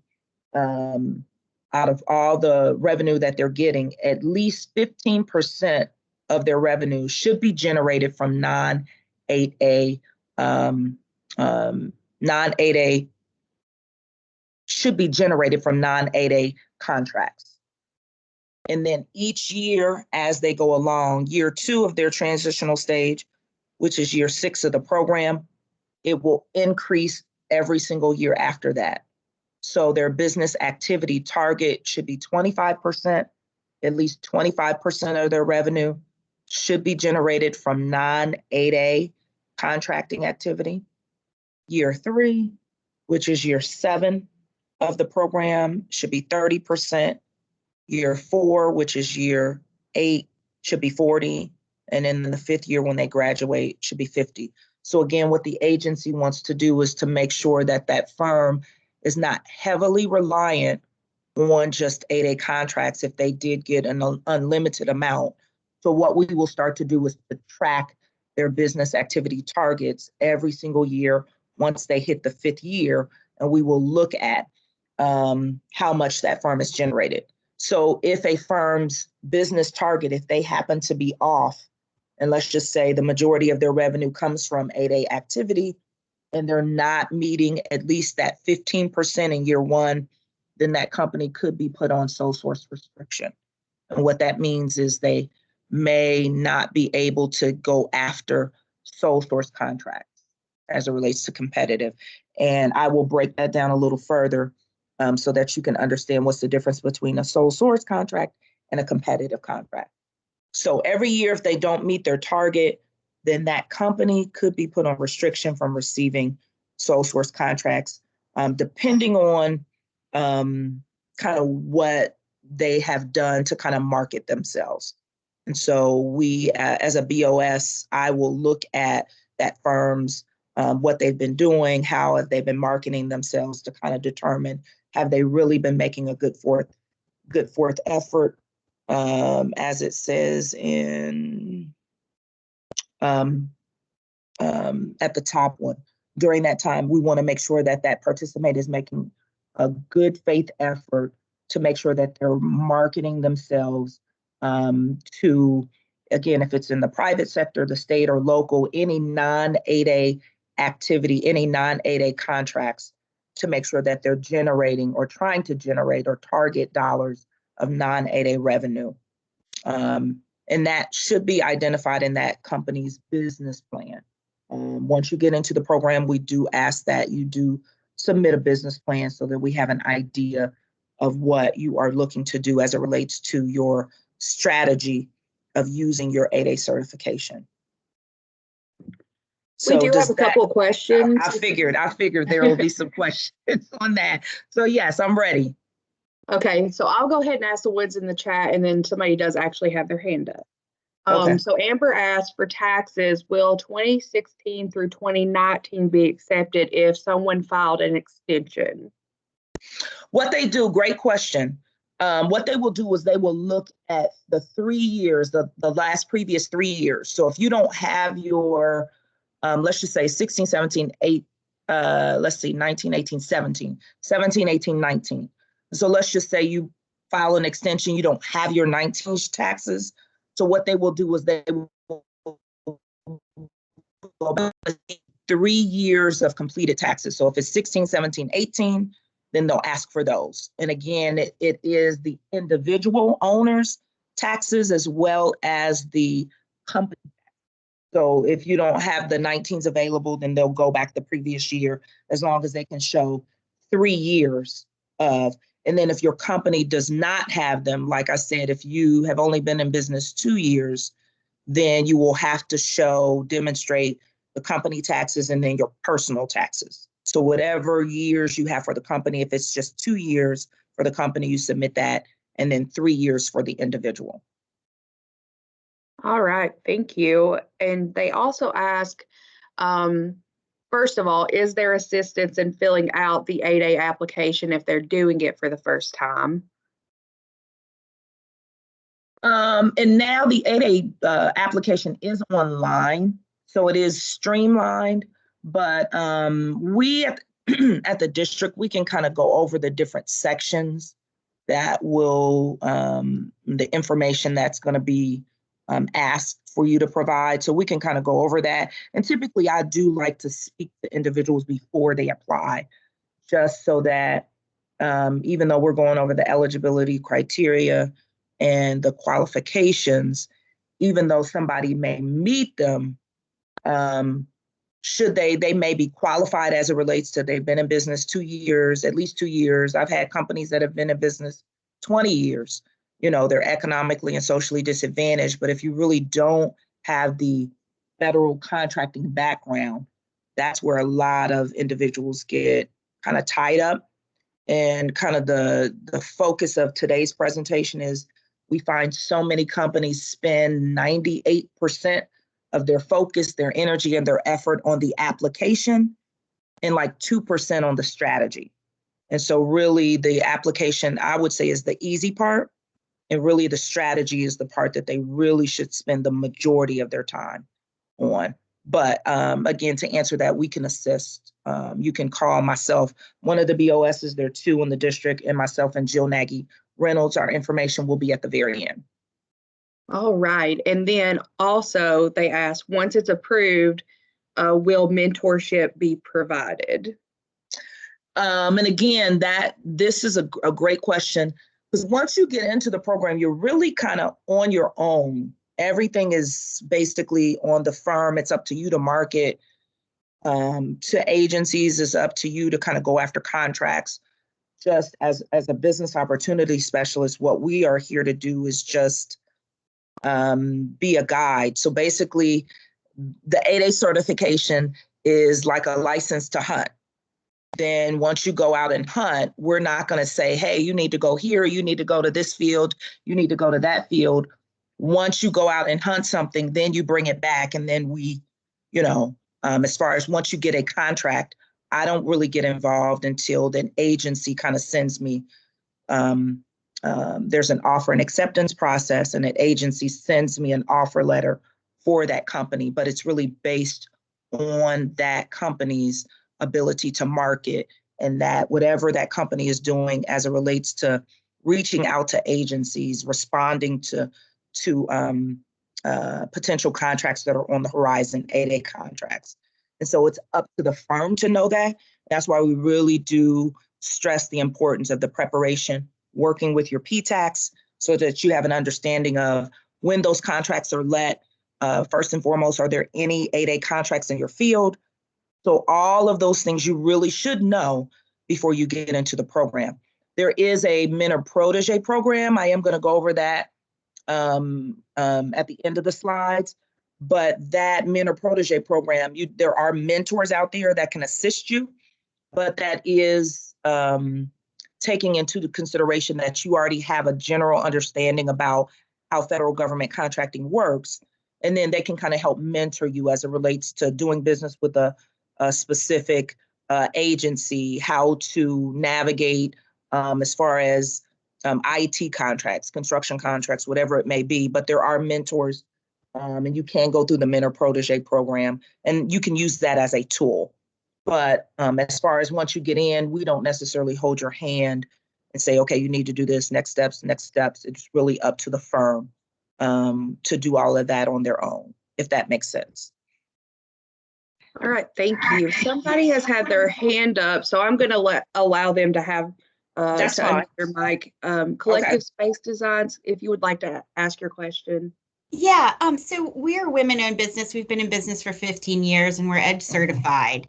Out of all the revenue that they're getting, at least 15% of their revenue should be generated from non-8A, non-8A should be generated from non-8A contracts. And then each year as they go along, year 2 of their transitional stage, which is year 6 of the program, it will increase every single year after that. So their business activity target should be 25%, at least 25% of their revenue should be generated from non-8A contracting activity. Year 3, which is year 7 of the program, should be 30%. Year 4, which is year 8, should be 40. And then in the 5th year when they graduate, should be 50. So again, what the agency wants to do is to make sure that that firm is not heavily reliant on just 8A contracts if they did get an unlimited amount. So what we will start to do is to track their business activity targets every single year once they hit the 5th year, and we will look at how much that firm has generated. So if a firm's business target, if they happen to be off, and let's just say the majority of their revenue comes from 8A activity, and they're not meeting at least that 15% in year 1, then that company could be put on sole source restriction. And what that means is they may not be able to go after sole source contracts as it relates to competitive. And I will break that down a little further so that you can understand what's the difference between a sole source contract and a competitive contract. So every year, if they don't meet their target, then that company could be put on restriction from receiving sole source contracts, depending on kind of what they have done to kind of market themselves. And so we, as a BOS, I will look at that firm's, what they've been doing, how have they been marketing themselves to kind of determine, have they really been making a good fourth effort, as it says in at the top one. During that time, we want to make sure that that participant is making a good faith effort to make sure that they're marketing themselves to, again, if it's in the private sector, the state or local, any non-8A activity, any non-8A contracts, to make sure that they're generating or trying to generate or target dollars of non-8A revenue. And that should be identified in that company's business plan. Once you get into the program, we do ask that you do submit a business plan so that we have an idea of what you are looking to do as it relates to your strategy of using your 8A certification. We do have a couple of questions. I figured there will be some questions on that. So yes, I'm ready. Okay, so I'll go ahead and ask the ones in the chat, and then somebody does actually have their hand up. Okay. So Amber asked, for taxes, will 2016 through 2019 be accepted if someone filed an extension? What they do, great question. What they will do is they will look at the 3 years, the last previous 3 years. So if you don't have your let's just say 16, 17, 8, let's see, 19, 18, 17, 17, 18, 19. So let's just say you file an extension, you don't have your 19 taxes. So what they will do is they will go back 3 years of completed taxes. So if it's 16, 17, 18, then they'll ask for those. And again, it is the individual owners' taxes as well as the company. So if you don't have the 19s available, then they'll go back the previous year as long as they can show 3 years of. And then if your company does not have them, like I said, if you have only been in business 2 years, then you will have to demonstrate the company taxes and then your personal taxes. So whatever years you have for the company, if it's just 2 years for the company, you submit that, and then 3 years for the individual. All right, thank you. And they also ask, first of all, is there assistance in filling out the 8A application if they're doing it for the first time? And now the 8A application is online, so it is streamlined, but we at the district, we can kind of go over the different sections that will, the information that's going to be asked for you to provide. So we can kind of go over that. And typically I do like to speak to individuals before they apply, just so that even though we're going over the eligibility criteria and the qualifications, even though somebody may meet them, should they may be qualified as it relates to they've been in business 2 years, at least 2 years. I've had companies that have been in business 20 years. You know, they're economically and socially disadvantaged, but if you really don't have the federal contracting background, that's where a lot of individuals get kind of tied up. And kind of the focus of today's presentation is we find so many companies spend 98% of their focus, their energy, and their effort on the application and like 2% on the strategy. And so really the application, I would say, is the easy part. And really the strategy is the part that they really should spend the majority of their time on. But again, to answer that, we can assist. You can call myself, one of the BOSs, there are 2 in the district, and myself and Jill Nagy Reynolds. Our information will be at the very end. All right. And then also they ask, once it's approved, will mentorship be provided? And again, this is a great question, because once you get into the program, you're really kind of on your own. Everything is basically on the firm. It's up to you to market. To agencies, it's up to you to kind of go after contracts. Just as a business opportunity specialist, what we are here to do is just be a guide. So basically, the 8A certification is like a license to hunt. Then once you go out and hunt, we're not going to say, hey, you need to go here, you need to go to this field, you need to go to that field. Once you go out and hunt something, then you bring it back. And then we, as far as once you get a contract, I don't really get involved until the agency kind of sends me. There's an offer and acceptance process, and an agency sends me an offer letter for that company, but it's really based on that company's ability to market, and that whatever that company is doing as it relates to reaching out to agencies, responding to potential contracts that are on the horizon, 8A contracts. And so it's up to the firm to know that. That's why we really do stress the importance of the preparation, working with your PTACs so that you have an understanding of when those contracts are let. First and foremost, are there any 8A contracts in your field? So all of those things you really should know before you get into the program. There is a mentor protege program. I am going to go over that at the end of the slides. But that mentor protege program, there are mentors out there that can assist you, but that is taking into consideration that you already have a general understanding about how federal government contracting works. And then they can kind of help mentor you as it relates to doing business with a specific agency, how to navigate as far as IT contracts, construction contracts, whatever it may be. But there are mentors And you can go through the mentor protege program, and you can use that as a tool. But as far as once you get in, we don't necessarily hold your hand and say, okay, you need to do this, next steps, next steps. It's really up to the firm to do all of that on their own, if that makes sense. All right, thank you. Somebody has had their hand up, so I'm going to allow them to have That's to fine. unmute their mic. Collective Space Designs, if you would like to ask your question. Yeah, so we're a women-owned business. We've been in business for 15 years and we're EDGE certified.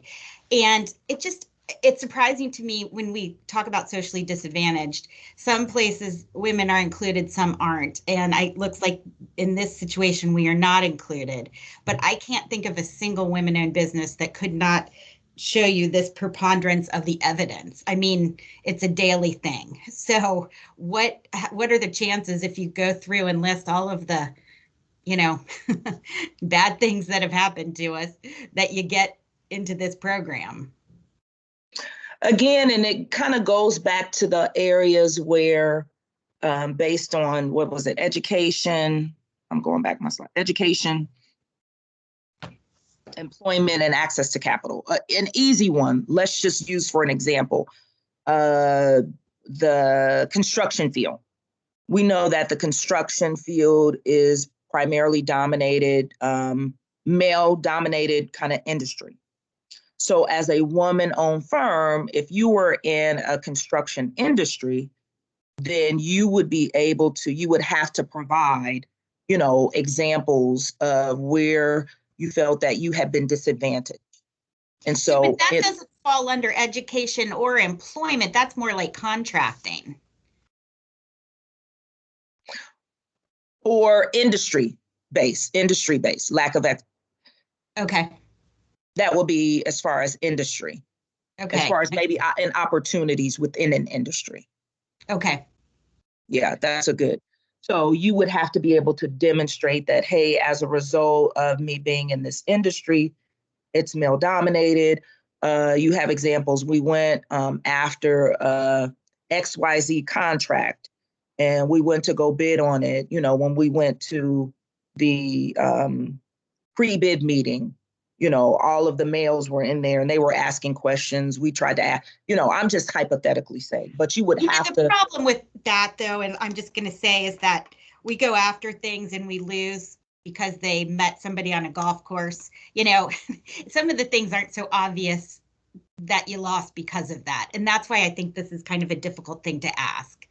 And it's surprising to me when we talk about socially disadvantaged. Some places women are included, some aren't. And it looks like in this situation, we are not included. But I can't think of a single women-owned business that could not show you this preponderance of the evidence. I mean, it's a daily thing. So what are the chances if you go through and list all of the bad things that have happened to us that you get into this program? Again, and it kind of goes back to the areas where, based on, what was it, education, I'm going back my slide, education, employment, and access to capital. An easy one, let's just use for an example, the construction field. We know that the construction field is primarily dominated, male-dominated kind of industry. So as a woman-owned firm, if you were in a construction industry, then you would have to provide, examples of where you felt that you had been disadvantaged. And so but that doesn't fall under education or employment. That's more like contracting. Or industry-based, lack of. Okay. That will be as far as industry. Okay. As far as maybe in opportunities within an industry. Okay. Yeah, that's a good. So you would have to be able to demonstrate that, hey, as a result of me being in this industry, it's male dominated. You have examples. We went after XYZ contract and we went to go bid on it. When we went to the pre-bid meeting, all of the males were in there and they were asking questions. We tried to ask, I'm just hypothetically saying, but you would have to. The problem with that, though, and I'm just going to say, is that we go after things and we lose because they met somebody on a golf course. Some of the things aren't so obvious that you lost because of that. And that's why I think this is kind of a difficult thing to ask.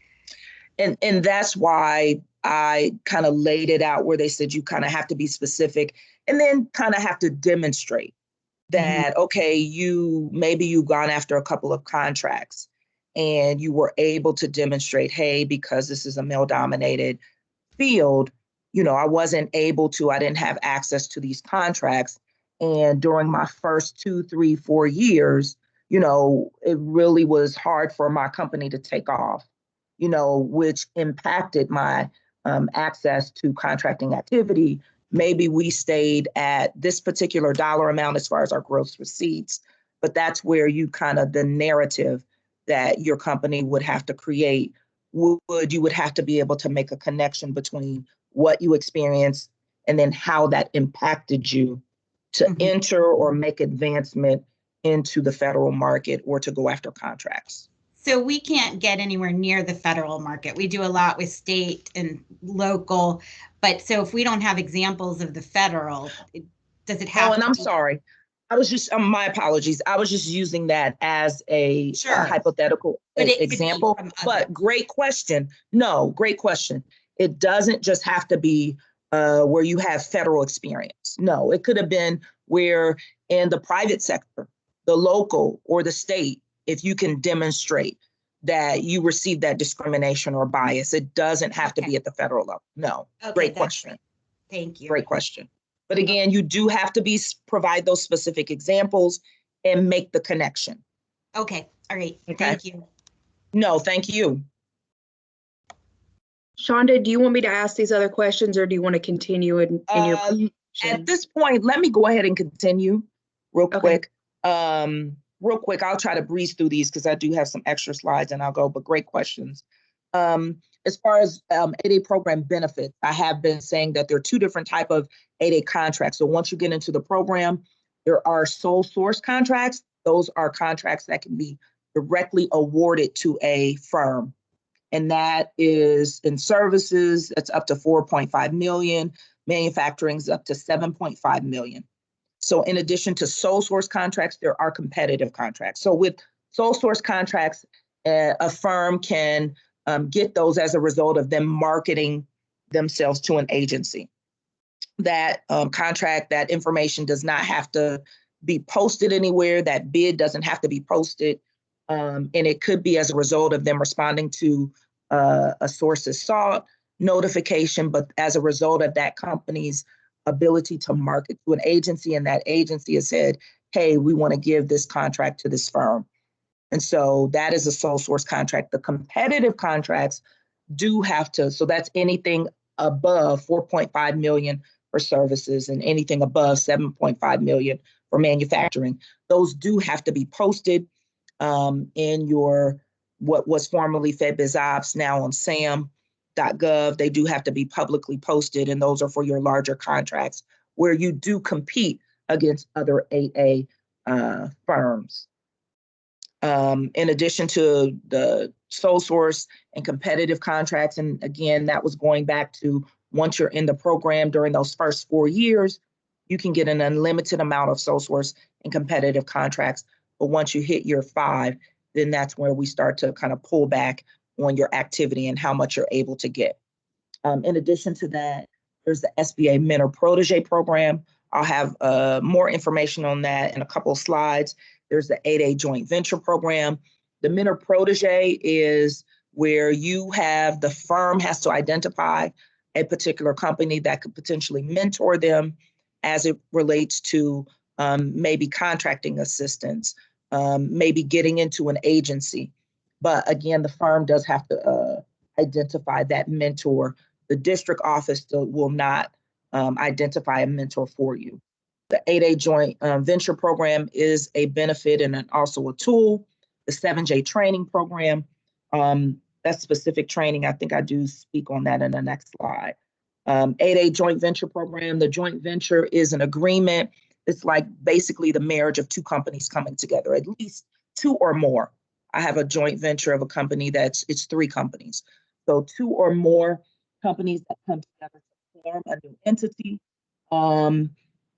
And that's why I kind of laid it out where they said you kind of have to be specific and then kind of have to demonstrate that, okay, you've gone after a couple of contracts and you were able to demonstrate, hey, because this is a male dominated field, I didn't have access to these contracts. And during my first 2, 3, 4 years, it really was hard for my company to take off, which impacted my access to contracting activity. Maybe we stayed at this particular dollar amount as far as our gross receipts, but that's where the narrative that your company would have to create, you would have to be able to make a connection between what you experienced and then how that impacted you to enter or make advancement into the federal market or to go after contracts. So we can't get anywhere near the federal market. We do a lot with state and local, but so if we don't have examples of the federal, does it have? Oh, and I'm sorry. I was just, my apologies. I was just using that as a hypothetical example, but great question. No, great question. It doesn't just have to be where you have federal experience. No, it could have been where in the private sector, the local or the state, if you can demonstrate that you received that discrimination or bias, it doesn't have to be at the federal level. No, great question. Thank you. Great question. But again, you do have to provide those specific examples and make the connection. Okay, all right, okay. Thank you. No, thank you. Shonda, do you want me to ask these other questions or do you want to continue in your presentation? At this point, let me go ahead and continue real quick. Real quick, I'll try to breeze through these because I do have some extra slides and I'll go, but great questions. as far as 8A program benefits, I have been saying that there are two different types of 8A contracts. So once you get into the program, there are sole source contracts. Those are contracts that can be directly awarded to a firm. And that is in services, it's up to 4.5 million. Manufacturing is up to 7.5 million. So in addition to sole source contracts, there are competitive contracts. So with sole source contracts, a firm can get those as a result of them marketing themselves to an agency. That contract, that information does not have to be posted anywhere. That bid doesn't have to be posted. And it could be as a result of them responding to a sources sought notification, but as a result of that company's ability to market to an agency, and that agency has said, hey, we want to give this contract to this firm. And so that is a sole source contract. The competitive contracts do have to, so that's anything above 4.5 million for services and anything above 7.5 million for manufacturing. Those do have to be posted in your, what was formerly Fpbs Ops, now on sam.gov. They do have to be publicly posted, and those are for your larger contracts where you do compete against other 8A firms. In addition to the sole source and competitive contracts, and again, that was going back to once you're in the program during those first 4 years, you can get an unlimited amount of sole source and competitive contracts. But once you hit year 5, then that's where we start to kind of pull back on your activity and how much you're able to get. In addition to that, there's the SBA Mentor Protege program. I'll have more information on that in a couple of slides. There's the 8A joint venture program. The Mentor Protege is where you have, the firm has to identify a particular company that could potentially mentor them as it relates to maybe contracting assistance, maybe getting into an agency. But again, the firm does have to identify that mentor. The district office will not identify a mentor for you. The 8A joint venture program is a benefit and also a tool. The 7J training program, that's specific training. I think I do speak on that in the next slide. 8A joint venture program, the joint venture is an agreement. It's like basically the marriage of two companies coming together, at least 2 or more. I have a joint venture of a company it's 3 companies. So 2 or more companies that come together to form a new entity.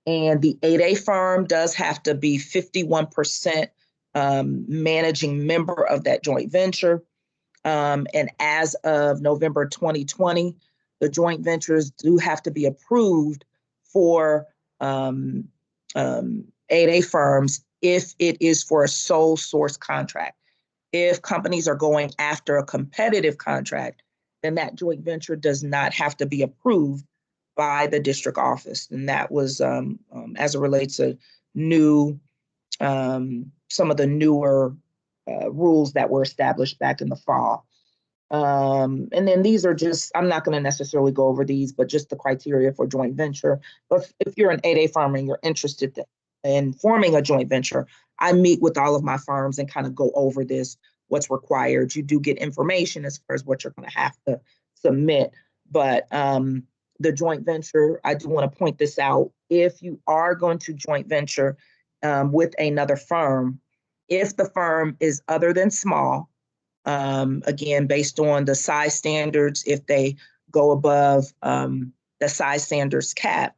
And the 8A firm does have to be 51% managing member of that joint venture. And as of November 2020, the joint ventures do have to be approved for 8A firms if it is for a sole source contract. If companies are going after a competitive contract, then that joint venture does not have to be approved by the district office. And that was as it relates to some of the newer rules that were established back in the fall. And then these are just, I'm not going to necessarily go over these, but just the criteria for joint venture. But if you're an 8A firm and you're interested in forming a joint venture, I meet with all of my firms and kind of go over this, what's required. You do get information as far as what you're going to have to submit. But the joint venture, I do want to point this out. If you are going to joint venture with another firm, if the firm is other than small, again, based on the size standards, if they go above the size standards cap,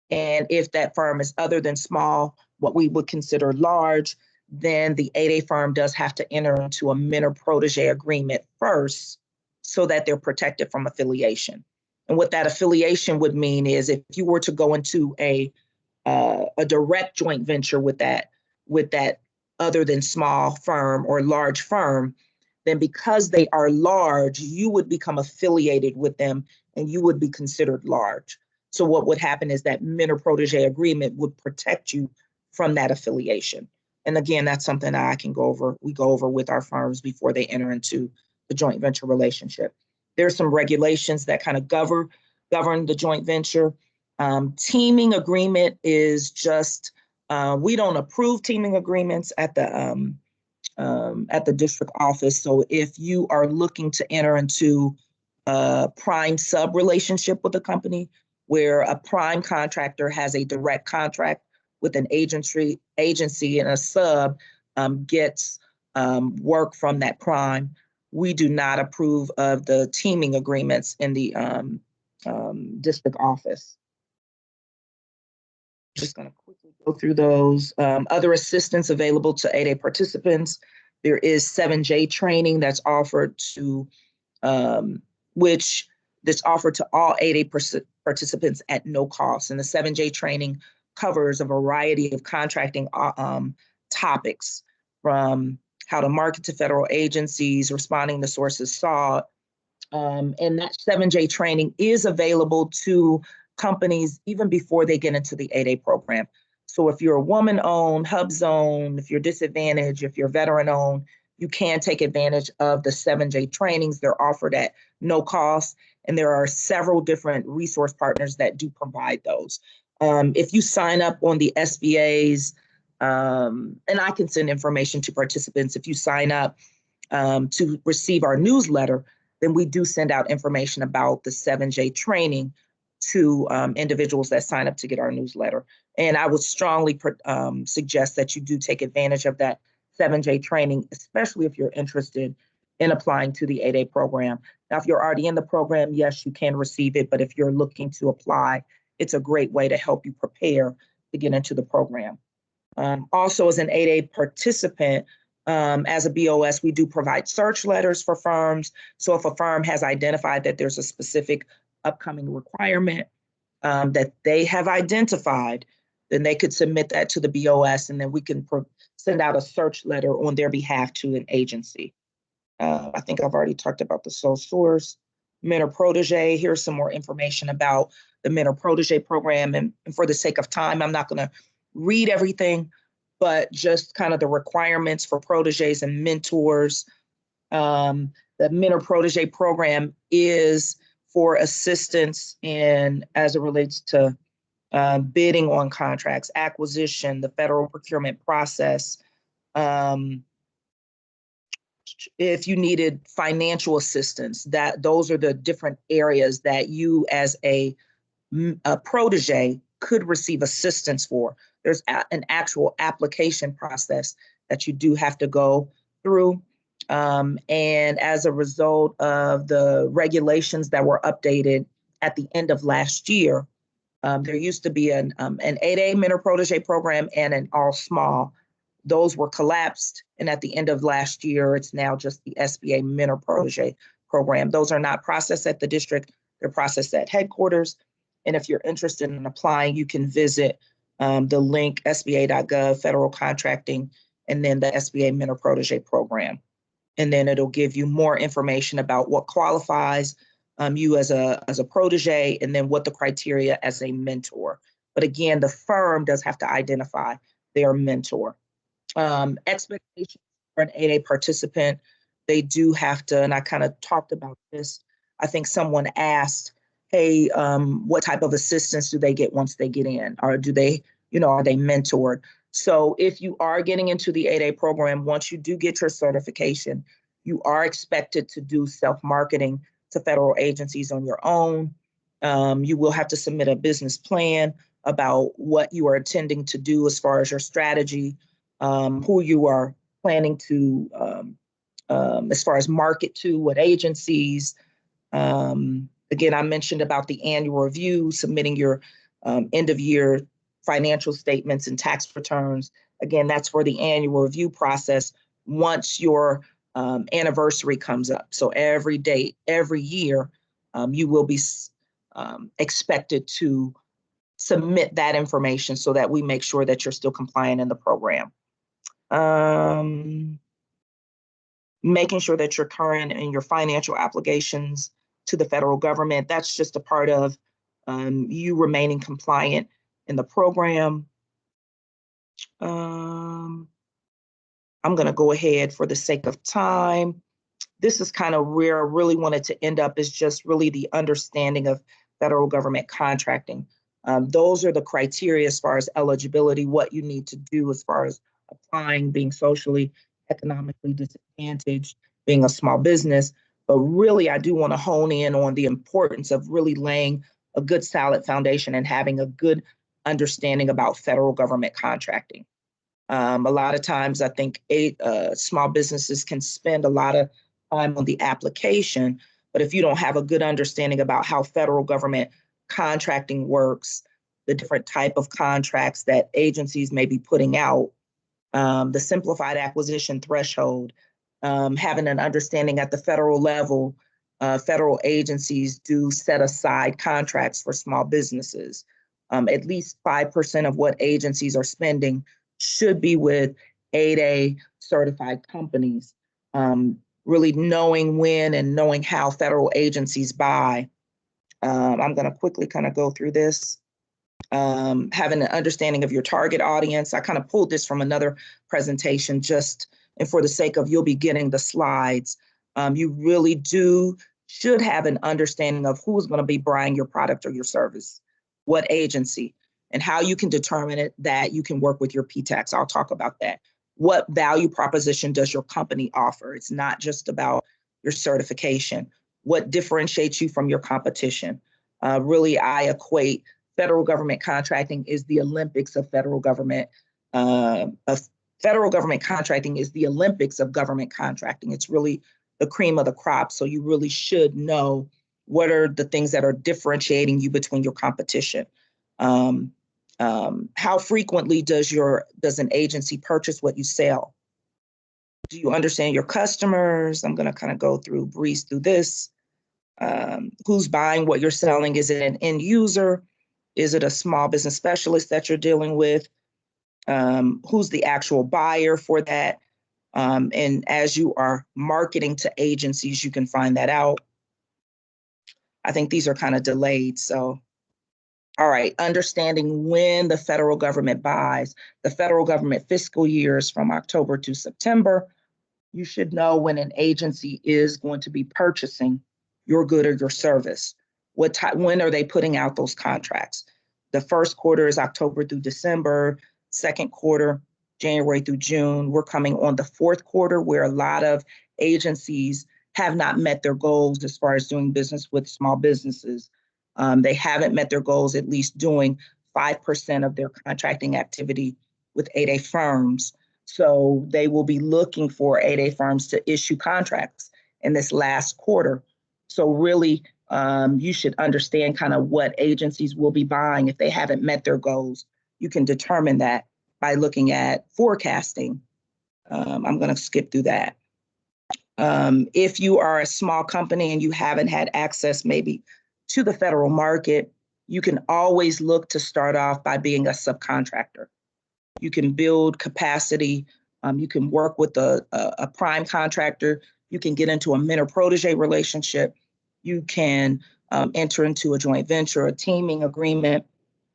and if that firm is other than small, what we would consider large, then the 8A firm does have to enter into a mentor protege agreement first so that they're protected from affiliation. And what that affiliation would mean is if you were to go into a direct joint venture with that other than small firm or large firm, then because they are large, you would become affiliated with them and you would be considered large. So what would happen is that mentor protege agreement would protect you from that affiliation. And again, that's something that I can go over. We go over with our firms before they enter into the joint venture relationship. There's some regulations that kind of govern the joint venture. Teaming agreement is just, we don't approve teaming agreements at the district office. So if you are looking to enter into a prime sub relationship with a company, where a prime contractor has a direct contract with an agency and a sub gets work from that prime. We do not approve of the teaming agreements in the district office. Just going to quickly go through those. Other assistance available to 8A participants. There is 7J training that's offered to, that's offered to all 8A participants at no cost. And the 7J training covers a variety of contracting topics, from how to market to federal agencies, responding to sources sought. And that 7J training is available to companies even before they get into the 8A program. So if you're a woman-owned, HUBZone, if you're disadvantaged, if you're veteran-owned, you can take advantage of the 7J trainings. They're offered at no cost, and there are several different resource partners that do provide those. If you sign up on the SBA's, and I can send information to participants, if you sign up to receive our newsletter, then we do send out information about the 7J training to individuals that sign up to get our newsletter. And I would strongly suggest that you do take advantage of that 7J training, especially if you're interested in applying to the 8A program. Now, if you're already in the program, yes, you can receive it. But if you're looking to apply, it's a great way to help you prepare to get into the program. Also, as an 8A participant, as a BOS, we do provide search letters for firms. So if a firm has identified that there's a specific upcoming requirement that they have identified, then they could submit that to the BOS, and then we can send out a search letter on their behalf to an agency. I think I've already talked about the sole source. Mentor Protege, here's some more information about the Mentor Protege program. And for the sake of time, I'm not going to read everything, but just kind of the requirements for proteges and mentors. The Mentor Protege program is for assistance in, as it relates to bidding on contracts, acquisition, the federal procurement process. If you needed financial assistance, those are the different areas that you as a protege could receive assistance for. There's an actual application process that you do have to go through. And as a result of the regulations that were updated at the end of last year, there used to be an 8A Mentor Protege program and an all small. Those were collapsed. And at the end of last year, it's now just the SBA Mentor Protege program. Those are not processed at the district. They're processed at headquarters. And if you're interested in applying, you can visit the link sba.gov, federal contracting, and then the SBA Mentor Protege program. And then it'll give you more information about what qualifies you as a protege, and then what the criteria as a mentor. But again, the firm does have to identify their mentor. Expectations for an 8A participant, they do have to, and I kind of talked about this. I think someone asked, hey, what type of assistance do they get once they get in? Or do they, are they mentored? So if you are getting into the 8A program, once you do get your certification, you are expected to do self-marketing to federal agencies on your own. You will have to submit a business plan about what you are intending to do as far as your strategy, who you are planning to, as far as market to, what agencies. Again, I mentioned about the annual review, submitting your end of year financial statements and tax returns. Again, that's for the annual review process once your anniversary comes up. So every year, you will be expected to submit that information so that we make sure that you're still compliant in the program. Making sure that you're current in your financial obligations to the federal government. That's just a part of you remaining compliant in the program. I'm going to go ahead for the sake of time. This is kind of where I really wanted to end up, is just really the understanding of federal government contracting. Those are the criteria as far as eligibility, what you need to do as far as applying, being socially, economically disadvantaged, being a small business. But really, I do want to hone in on the importance of really laying a good solid foundation and having a good understanding about federal government contracting. A lot of times I think small businesses can spend a lot of time on the application, but if you don't have a good understanding about how federal government contracting works, the different type of contracts that agencies may be putting out, the simplified acquisition threshold, having an understanding at the federal level, federal agencies do set aside contracts for small businesses. At least 5% of what agencies are spending should be with Dbe certified companies. Really knowing when and knowing how federal agencies buy. I'm going to quickly kind of go through this. Having an understanding of your target audience. I kind of pulled this from another presentation and for the sake of you'll be getting the slides. You really should have an understanding of who's going to be buying your product or your service, what agency, and how you can determine it that you can work with your PTACs. I'll talk about that. What value proposition does your company offer? It's not just about your certification. What differentiates you from your competition? Really, I equate federal government contracting is the Olympics of federal government. Federal government contracting is the Olympics of government contracting. It's really the cream of the crop. So you really should know what are the things that are differentiating you between your competition. How frequently does an agency purchase what you sell? Do you understand your customers? I'm going to kind of breeze through this. Who's buying what you're selling? Is it an end user? Is it a small business specialist that you're dealing with? Who's the actual buyer for that? And as you are marketing to agencies, you can find that out. I think these are kind of delayed. So, all right, understanding when the federal government buys. The federal government fiscal years from October to September. You should know when an agency is going to be purchasing your good or your service. When are they putting out those contracts? The first quarter is October through December, second quarter, January through June. We're coming on the fourth quarter where a lot of agencies have not met their goals as far as doing business with small businesses. They haven't met their goals, at least doing 5% of their contracting activity with Dbe firms. So they will be looking for Dbe firms to issue contracts in this last quarter. So really, you should understand kind of what agencies will be buying if they haven't met their goals. You can determine that by looking at forecasting. I'm going to skip through that. If you are a small company and you haven't had access maybe to the federal market, you can always look to start off by being a subcontractor. You can build capacity. You can work with a prime contractor. You can get into a mentor-protege relationship. You can enter into a joint venture, a teaming agreement.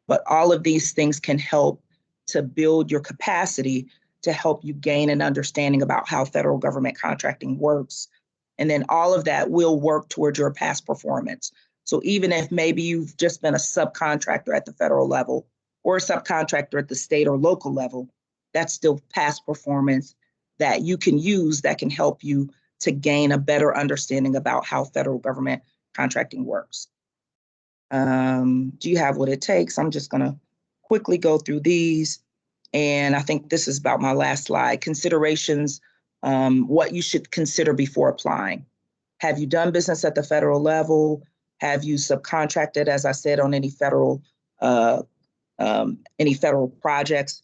But all of these things can help to build your capacity to help you gain an understanding about how federal government contracting works. And then all of that will work towards your past performance. So even if maybe you've just been a subcontractor at the federal level or a subcontractor at the state or local level, that's still past performance that you can use that can help you to gain a better understanding about how federal government contracting works. Do you have what it takes? I'm just going to quickly go through these. And I think this is about my last slide. Considerations, what you should consider before applying. Have you done business at the federal level? Have you subcontracted, as I said, on any federal projects?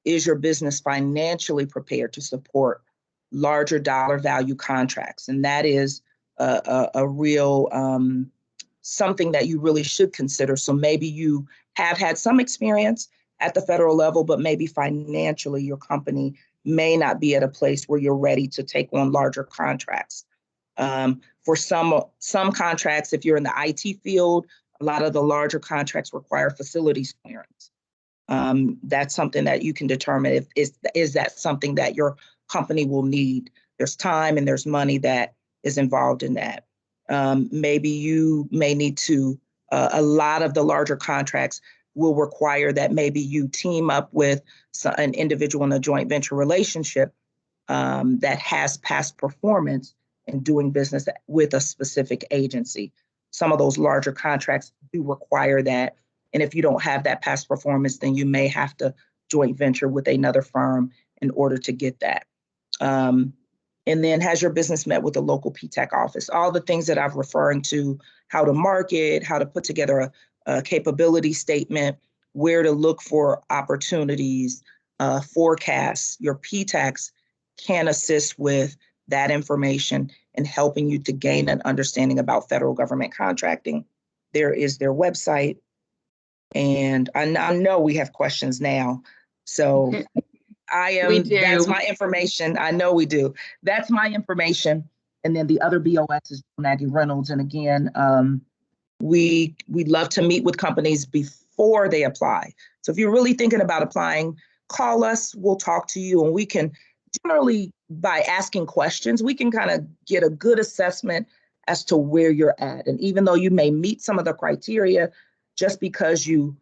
Is your business financially prepared to support larger dollar value contracts? And that is a real something that you really should consider. So maybe you have had some experience at the federal level, but maybe financially your company may not be at a place where you're ready to take on larger contracts. For some contracts, if you're in the IT field, a lot of the larger contracts require facilities clearance. That's something that you can determine is that something that your company will need. There's time and there's money that is involved in that. Maybe you may need to, a lot of the larger contracts will require that maybe you team up with an individual in a joint venture relationship that has past performance and doing business with a specific agency. Some of those larger contracts do require that. And if you don't have that past performance, then you may have to joint venture with another firm in order to get that. And then has your business met with the local PTAC office? All the things that I've referring to, how to market, how to put together a capability statement, where to look for opportunities, forecasts. Your PTACs can assist with that information and helping you to gain an understanding about federal government contracting. There is their website. And I know we have questions now. So that's my information. I know we do. That's my information. And then the other BOS is Maggie Reynolds. And again, we'd love to meet with companies before they apply. So if you're really thinking about applying, call us, we'll talk to you, and we can generally, by asking questions, we can kind of get a good assessment as to where you're at. And even though you may meet some of the criteria, just because you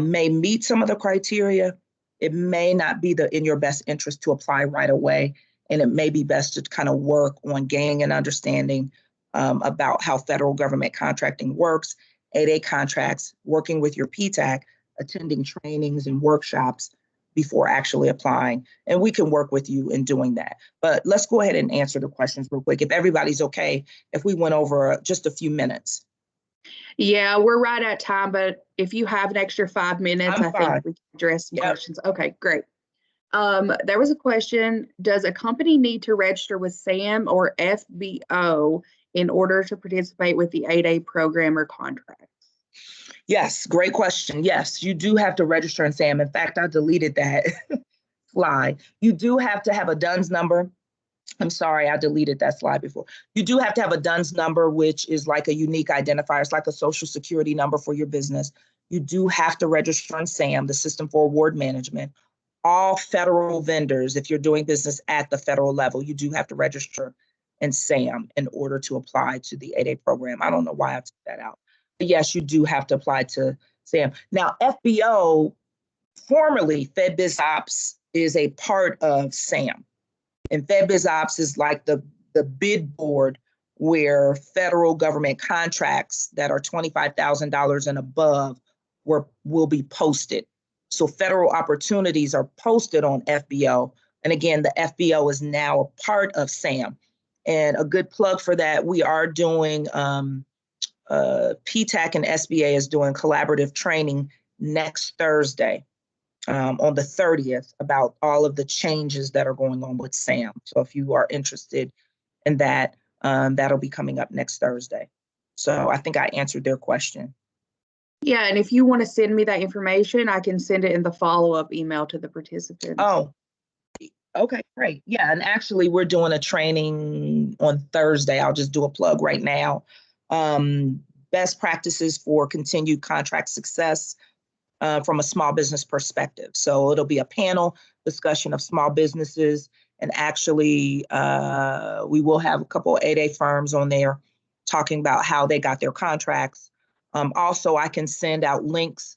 may meet some of the criteria, it may not be in your best interest to apply right away. And it may be best to kind of work on gaining an understanding about how federal government contracting works, 8A contracts, working with your PTAC, attending trainings and workshops before actually applying. And we can work with you in doing that. But let's go ahead and answer the questions real quick. If everybody's okay, if we went over just a few minutes. Yeah, we're right at time, but if you have an extra 5 minutes, I think we can address some questions. Okay, great. There was a question, does a company need to register with SAM or FBO in order to participate with the 8A program or contract? Yes, great question. Yes, you do have to register in SAM. In fact, I deleted that slide. You do have to have a DUNS number. I'm sorry, I deleted that slide before. You do have to have a DUNS number, which is like a unique identifier. It's like a social security number for your business. You do have to register in SAM, the System for Award Management. All federal vendors, if you're doing business at the federal level, you do have to register in SAM in order to apply to the 8A program. I don't know why I took that out. But yes, you do have to apply to SAM. Now, FBO, formerly Fpbs Ops, is a part of SAM. And Fpbs Ops is like the bid board where federal government contracts that are $25,000 and above will be posted. So federal opportunities are posted on FBO. And again, the FBO is now a part of SAM. And a good plug for that, we are doing, PTAC and SBA is doing collaborative training next Thursday. On the 30th about all of the changes that are going on with SAM. So if you are interested in that, that'll be coming up next Thursday. So I think I answered their question. Yeah, and if you want to send me that information, I can send it in the follow-up email to the participants. Oh, okay, great. Yeah, and actually we're doing a training on Thursday. I'll just do a plug right now. Best practices for continued contract success. From a small business perspective. So it'll be a panel discussion of small businesses, and actually we will have a couple of 8A firms on there talking about how they got their contracts. Also, I can send out links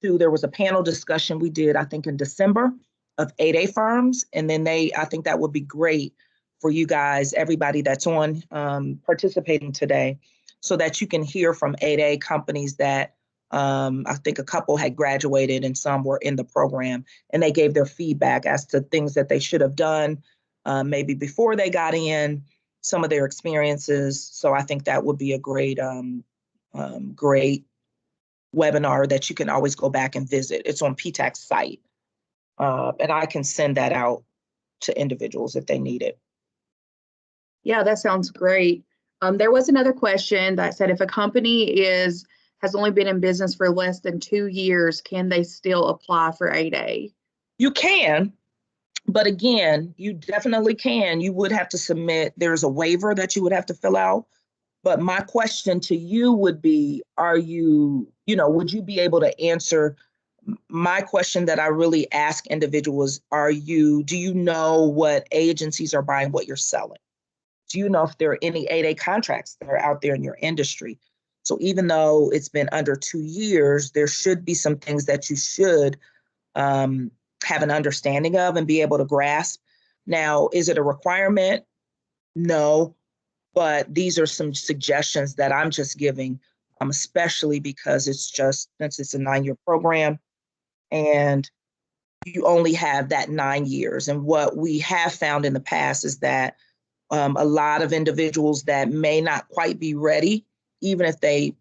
to, there was a panel discussion we did, I think in December, of 8A firms, and then I think that would be great for you guys, everybody that's on participating today, so that you can hear from 8A companies that I think a couple had graduated and some were in the program, and they gave their feedback as to things that they should have done maybe before they got in, some of their experiences. So I think that would be a great, great webinar that you can always go back and visit. It's on PTAC's site, and I can send that out to individuals if they need it. Yeah, that sounds great. There was another question that said, if a company has only been in business for less than 2 years, can they still apply for 8A? You can, but again, you definitely can. You would have to submit, there's a waiver that you would have to fill out. But my question to you would be, would you be able to answer my question that I really ask individuals? Do you know what agencies are buying what you're selling? Do you know if there are any 8A contracts that are out there in your industry? So even though it's been under 2 years, there should be some things that you should have an understanding of and be able to grasp. Now, is it a requirement? No. But these are some suggestions that I'm just giving, especially because since it's a 9-year program and you only have that 9 years. And what we have found in the past is that a lot of individuals that may not quite be ready, even if they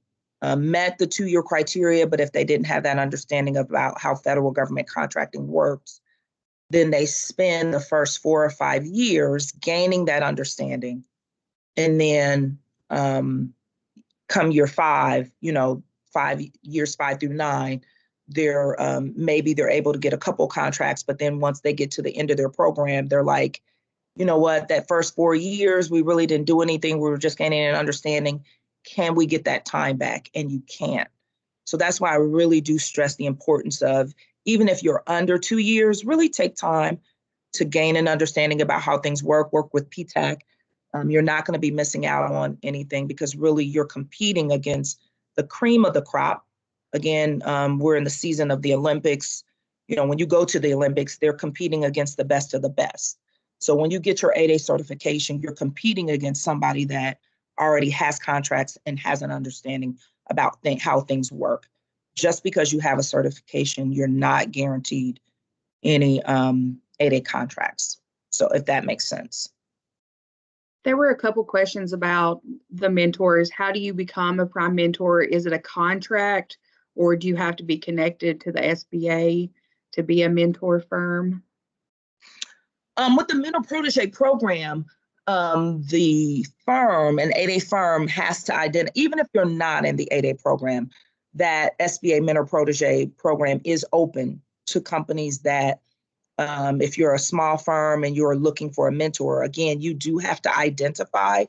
met the 2-year criteria, but if they didn't have that understanding about how federal government contracting works, then they spend the first 4 or 5 years gaining that understanding. And then come year 5, 5 years, 5 through 9, maybe they're able to get a couple contracts, but then once they get to the end of their program, they're like, you know what, that first 4 years, we really didn't do anything. We were just gaining an understanding. Can we get that time back? And you can't. So that's why I really do stress the importance of, even if you're under 2 years, really take time to gain an understanding about how things work with PTAC. You're not going to be missing out on anything because really you're competing against the cream of the crop. Again, we're in the season of the Olympics. When you go to the Olympics, they're competing against the best of the best. So when you get your 8A certification, you're competing against somebody that already has contracts and has an understanding about how things work. Just because you have a certification, you're not guaranteed any 8A contracts. So if that makes sense. There were a couple questions about the mentors. How do you become a prime mentor? Is it a contract, or do you have to be connected to the SBA to be a mentor firm? With the Mentor Protege program, the firm, an 8A firm, has to identify, even if you're not in the 8A program, that SBA Mentor Protege program is open to companies that, if you're a small firm and you're looking for a mentor, again, you do have to identify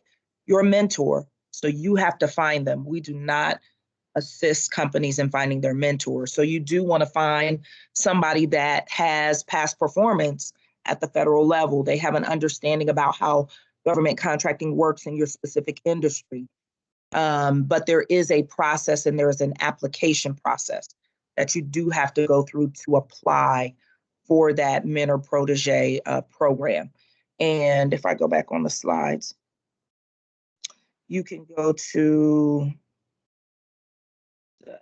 your mentor. So you have to find them. We do not assist companies in finding their mentor. So you do want to find somebody that has past performance at the federal level. They have an understanding about how government contracting works in your specific industry. But there is a process and there is an application process that you do have to go through to apply for that Mentor Protege program. And if I go back on the slides, you can go to the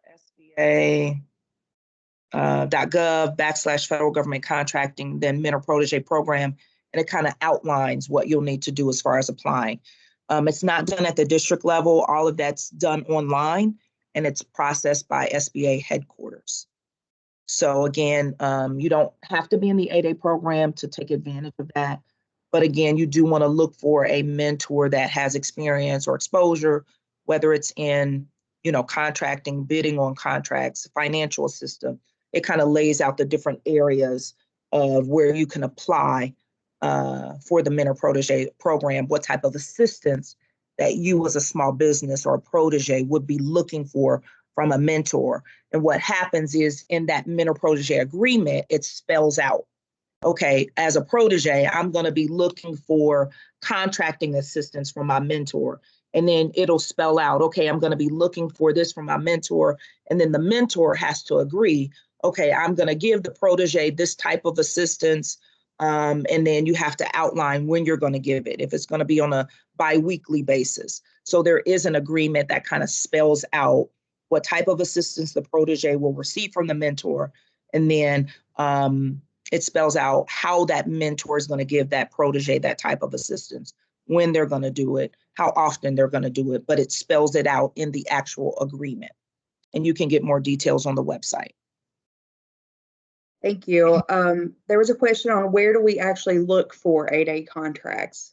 SBA.gov/federal government contracting, then Mentor Protege program, and it kind of outlines what you'll need to do as far as applying. It's not done at the district level. All of that's done online, and it's processed by SBA headquarters. So again, you don't have to be in the 8A program to take advantage of that. But again, you do want to look for a mentor that has experience or exposure, whether it's in, contracting, bidding on contracts, financial assistance. It kind of lays out the different areas of where you can apply for the Mentor Protege program, what type of assistance that you as a small business or a protege would be looking for from a mentor. And what happens is in that Mentor Protege agreement, it spells out, okay, as a protege, I'm going to be looking for contracting assistance from my mentor. And then it'll spell out, okay, I'm going to be looking for this from my mentor. And then the mentor has to agree, okay, I'm going to give the protege this type of assistance. And then you have to outline when you're going to give it, if it's going to be on a biweekly basis. So there is an agreement that kind of spells out what type of assistance the protege will receive from the mentor. And then it spells out how that mentor is going to give that protege that type of assistance, when they're going to do it, how often they're going to do it, but it spells it out in the actual agreement. And you can get more details on the website. Thank you. There was a question on where do we actually look for 8A contracts?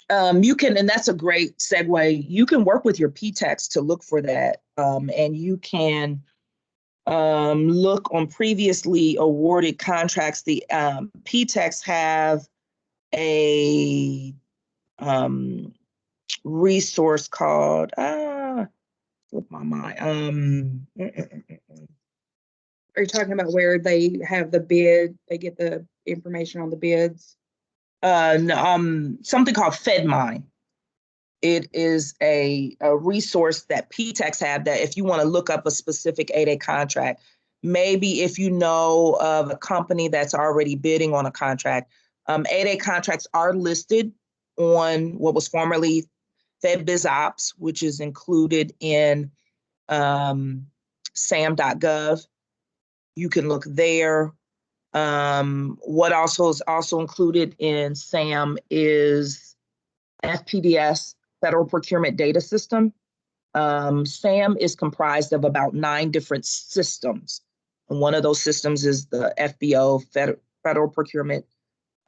You can, and that's a great segue. You can work with your PTACs to look for that. And you can look on previously awarded contracts. The PTACs have a resource called, slipped my mind. Are you talking about where they have the bid, they get the information on the bids? Something called FedMine. It is a resource that PTACs have that if you want to look up a specific 8A contract, maybe if you know of a company that's already bidding on a contract, 8A contracts are listed on what was formerly Fpbs Ops, which is included in sam.gov. You can look there. What also is also included in SAM is Fpbs, Federal Procurement Data System. SAM is comprised of about 9 different systems. And one of those systems is the FBO, Federal Procurement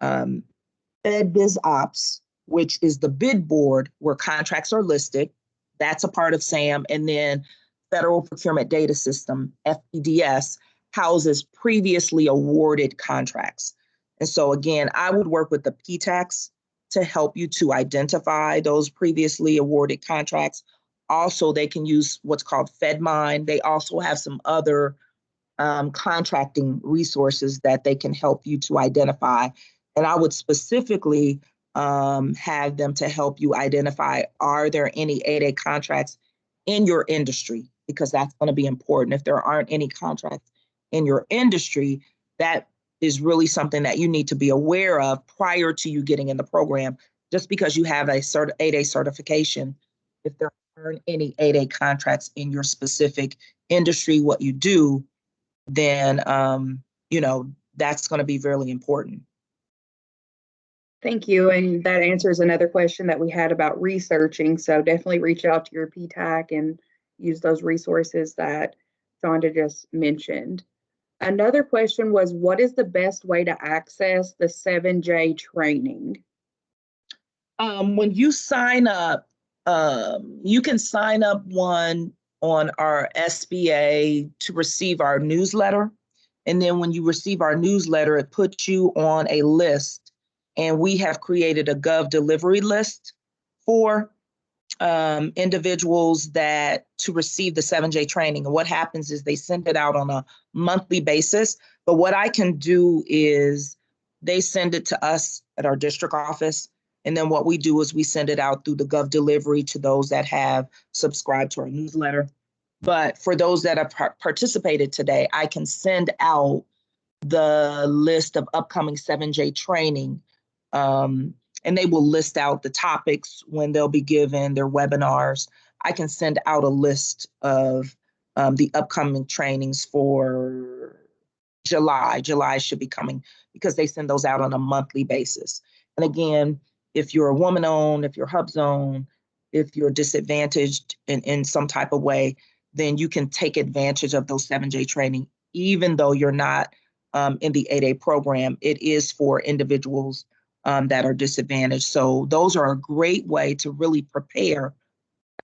Fpbs Ops, which is the bid board where contracts are listed. That's a part of SAM. And then Federal Procurement Data System, FPDS, houses previously awarded contracts. And so again, I would work with the PTACs to help you to identify those previously awarded contracts. Also, they can use what's called FedMine. They also have some other contracting resources that they can help you to identify. And I would specifically have them to help you identify, are there any 8A contracts in your industry? Because that's going to be important. If there aren't any contracts in your industry, that is really something that you need to be aware of prior to you getting in the program. Just because you have a 8A certification, if there aren't any 8A contracts in your specific industry, what you do, then that's going to be really important. Thank you. And that answers another question that we had about researching. So definitely reach out to your PTAC and use those resources that Shonda just mentioned. Another question was, what is the best way to access the 7J training? When you sign up, you can sign up one on our SBA to receive our newsletter. And then when you receive our newsletter, it puts you on a list. And we have created a Gov delivery list for individuals that to receive the 7J training. And what happens is they send it out on a monthly basis. But what I can do is they send it to us at our district office. And then what we do is we send it out through the Gov delivery to those that have subscribed to our newsletter. But for those that have participated today, I can send out the list of upcoming 7J training. And they will list out the topics when they'll be given their webinars. I can send out a list of the upcoming trainings for July. July should be coming because they send those out on a monthly basis. And again, if you're a woman-owned, if you're HUBZone, if you're disadvantaged in some type of way, then you can take advantage of those 7J training, even though you're not in the 8A program. It is for individuals that are disadvantaged. So those are a great way to really prepare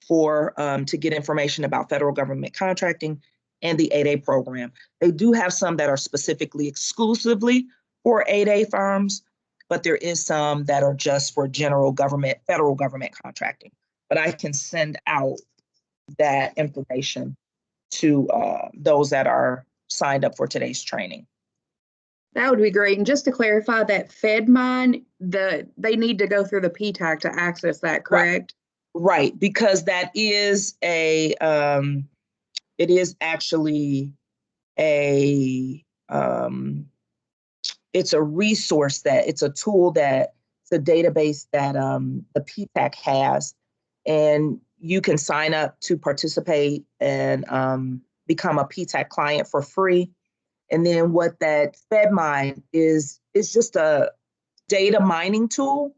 for to get information about federal government contracting and the 8A program. They do have some that are specifically exclusively for 8A firms, but there is some that are just for general government, federal government contracting. But I can send out that information to those that are signed up for today's training. That would be great. And just to clarify, that FedMine, they need to go through the PTAC to access that, correct? Right, because that is it is actually it's a resource it's a tool it's a database that the PTAC has, and you can sign up to participate and become a PTAC client for free. And then what that FedMine is just a data mining tool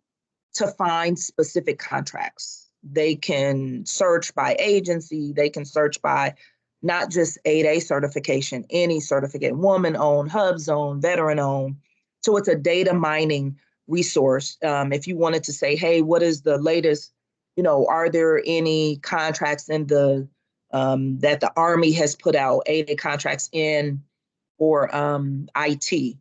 to find specific contracts. They can search by agency, they can search by not just 8A certification, any certificate, woman-owned, HUBZone, veteran-owned. So it's a data mining resource. If you wanted to say, hey, what is the latest, are there any contracts in the that the Army has put out, 8A contracts in or IT,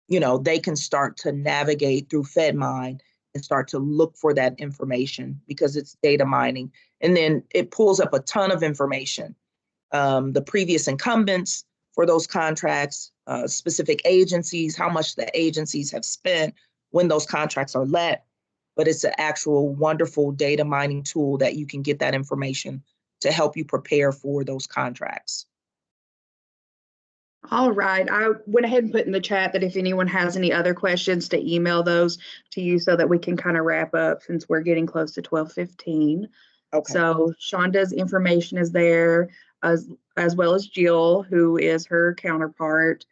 they can start to navigate through FedMine and start to look for that information because it's data mining. And then it pulls up a ton of information, the previous incumbents for those contracts, specific agencies, how much the agencies have spent when those contracts are let. But it's an actual wonderful data mining tool that you can get that information to help you prepare for those contracts. All right, I went ahead and put in the chat that if anyone has any other questions to email those to you so that we can kind of wrap up since we're getting close to 12:15. Okay. So Shonda's information is there as well as Jill, who is her counterpart.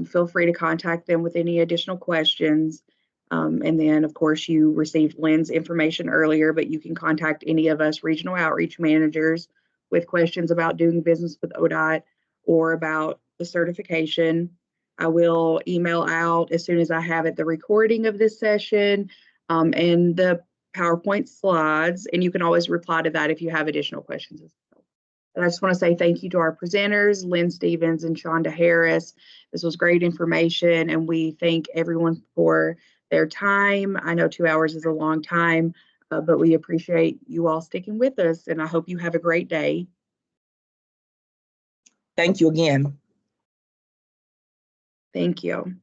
Feel free to contact them with any additional questions. And then, of course, you received Lynn's information earlier, but you can contact any of us regional outreach managers with questions about doing business with ODOT or about the certification. I will email out as soon as I have it the recording of this session and the PowerPoint slides, and you can always reply to that if you have additional questions as well. And I just want to say thank you to our presenters, Lynn Stevens and Shonda Harris. This was great information, and we thank everyone for their time. I know 2 hours is a long time, but we appreciate you all sticking with us, and I hope you have a great day. Thank you again. Thank you.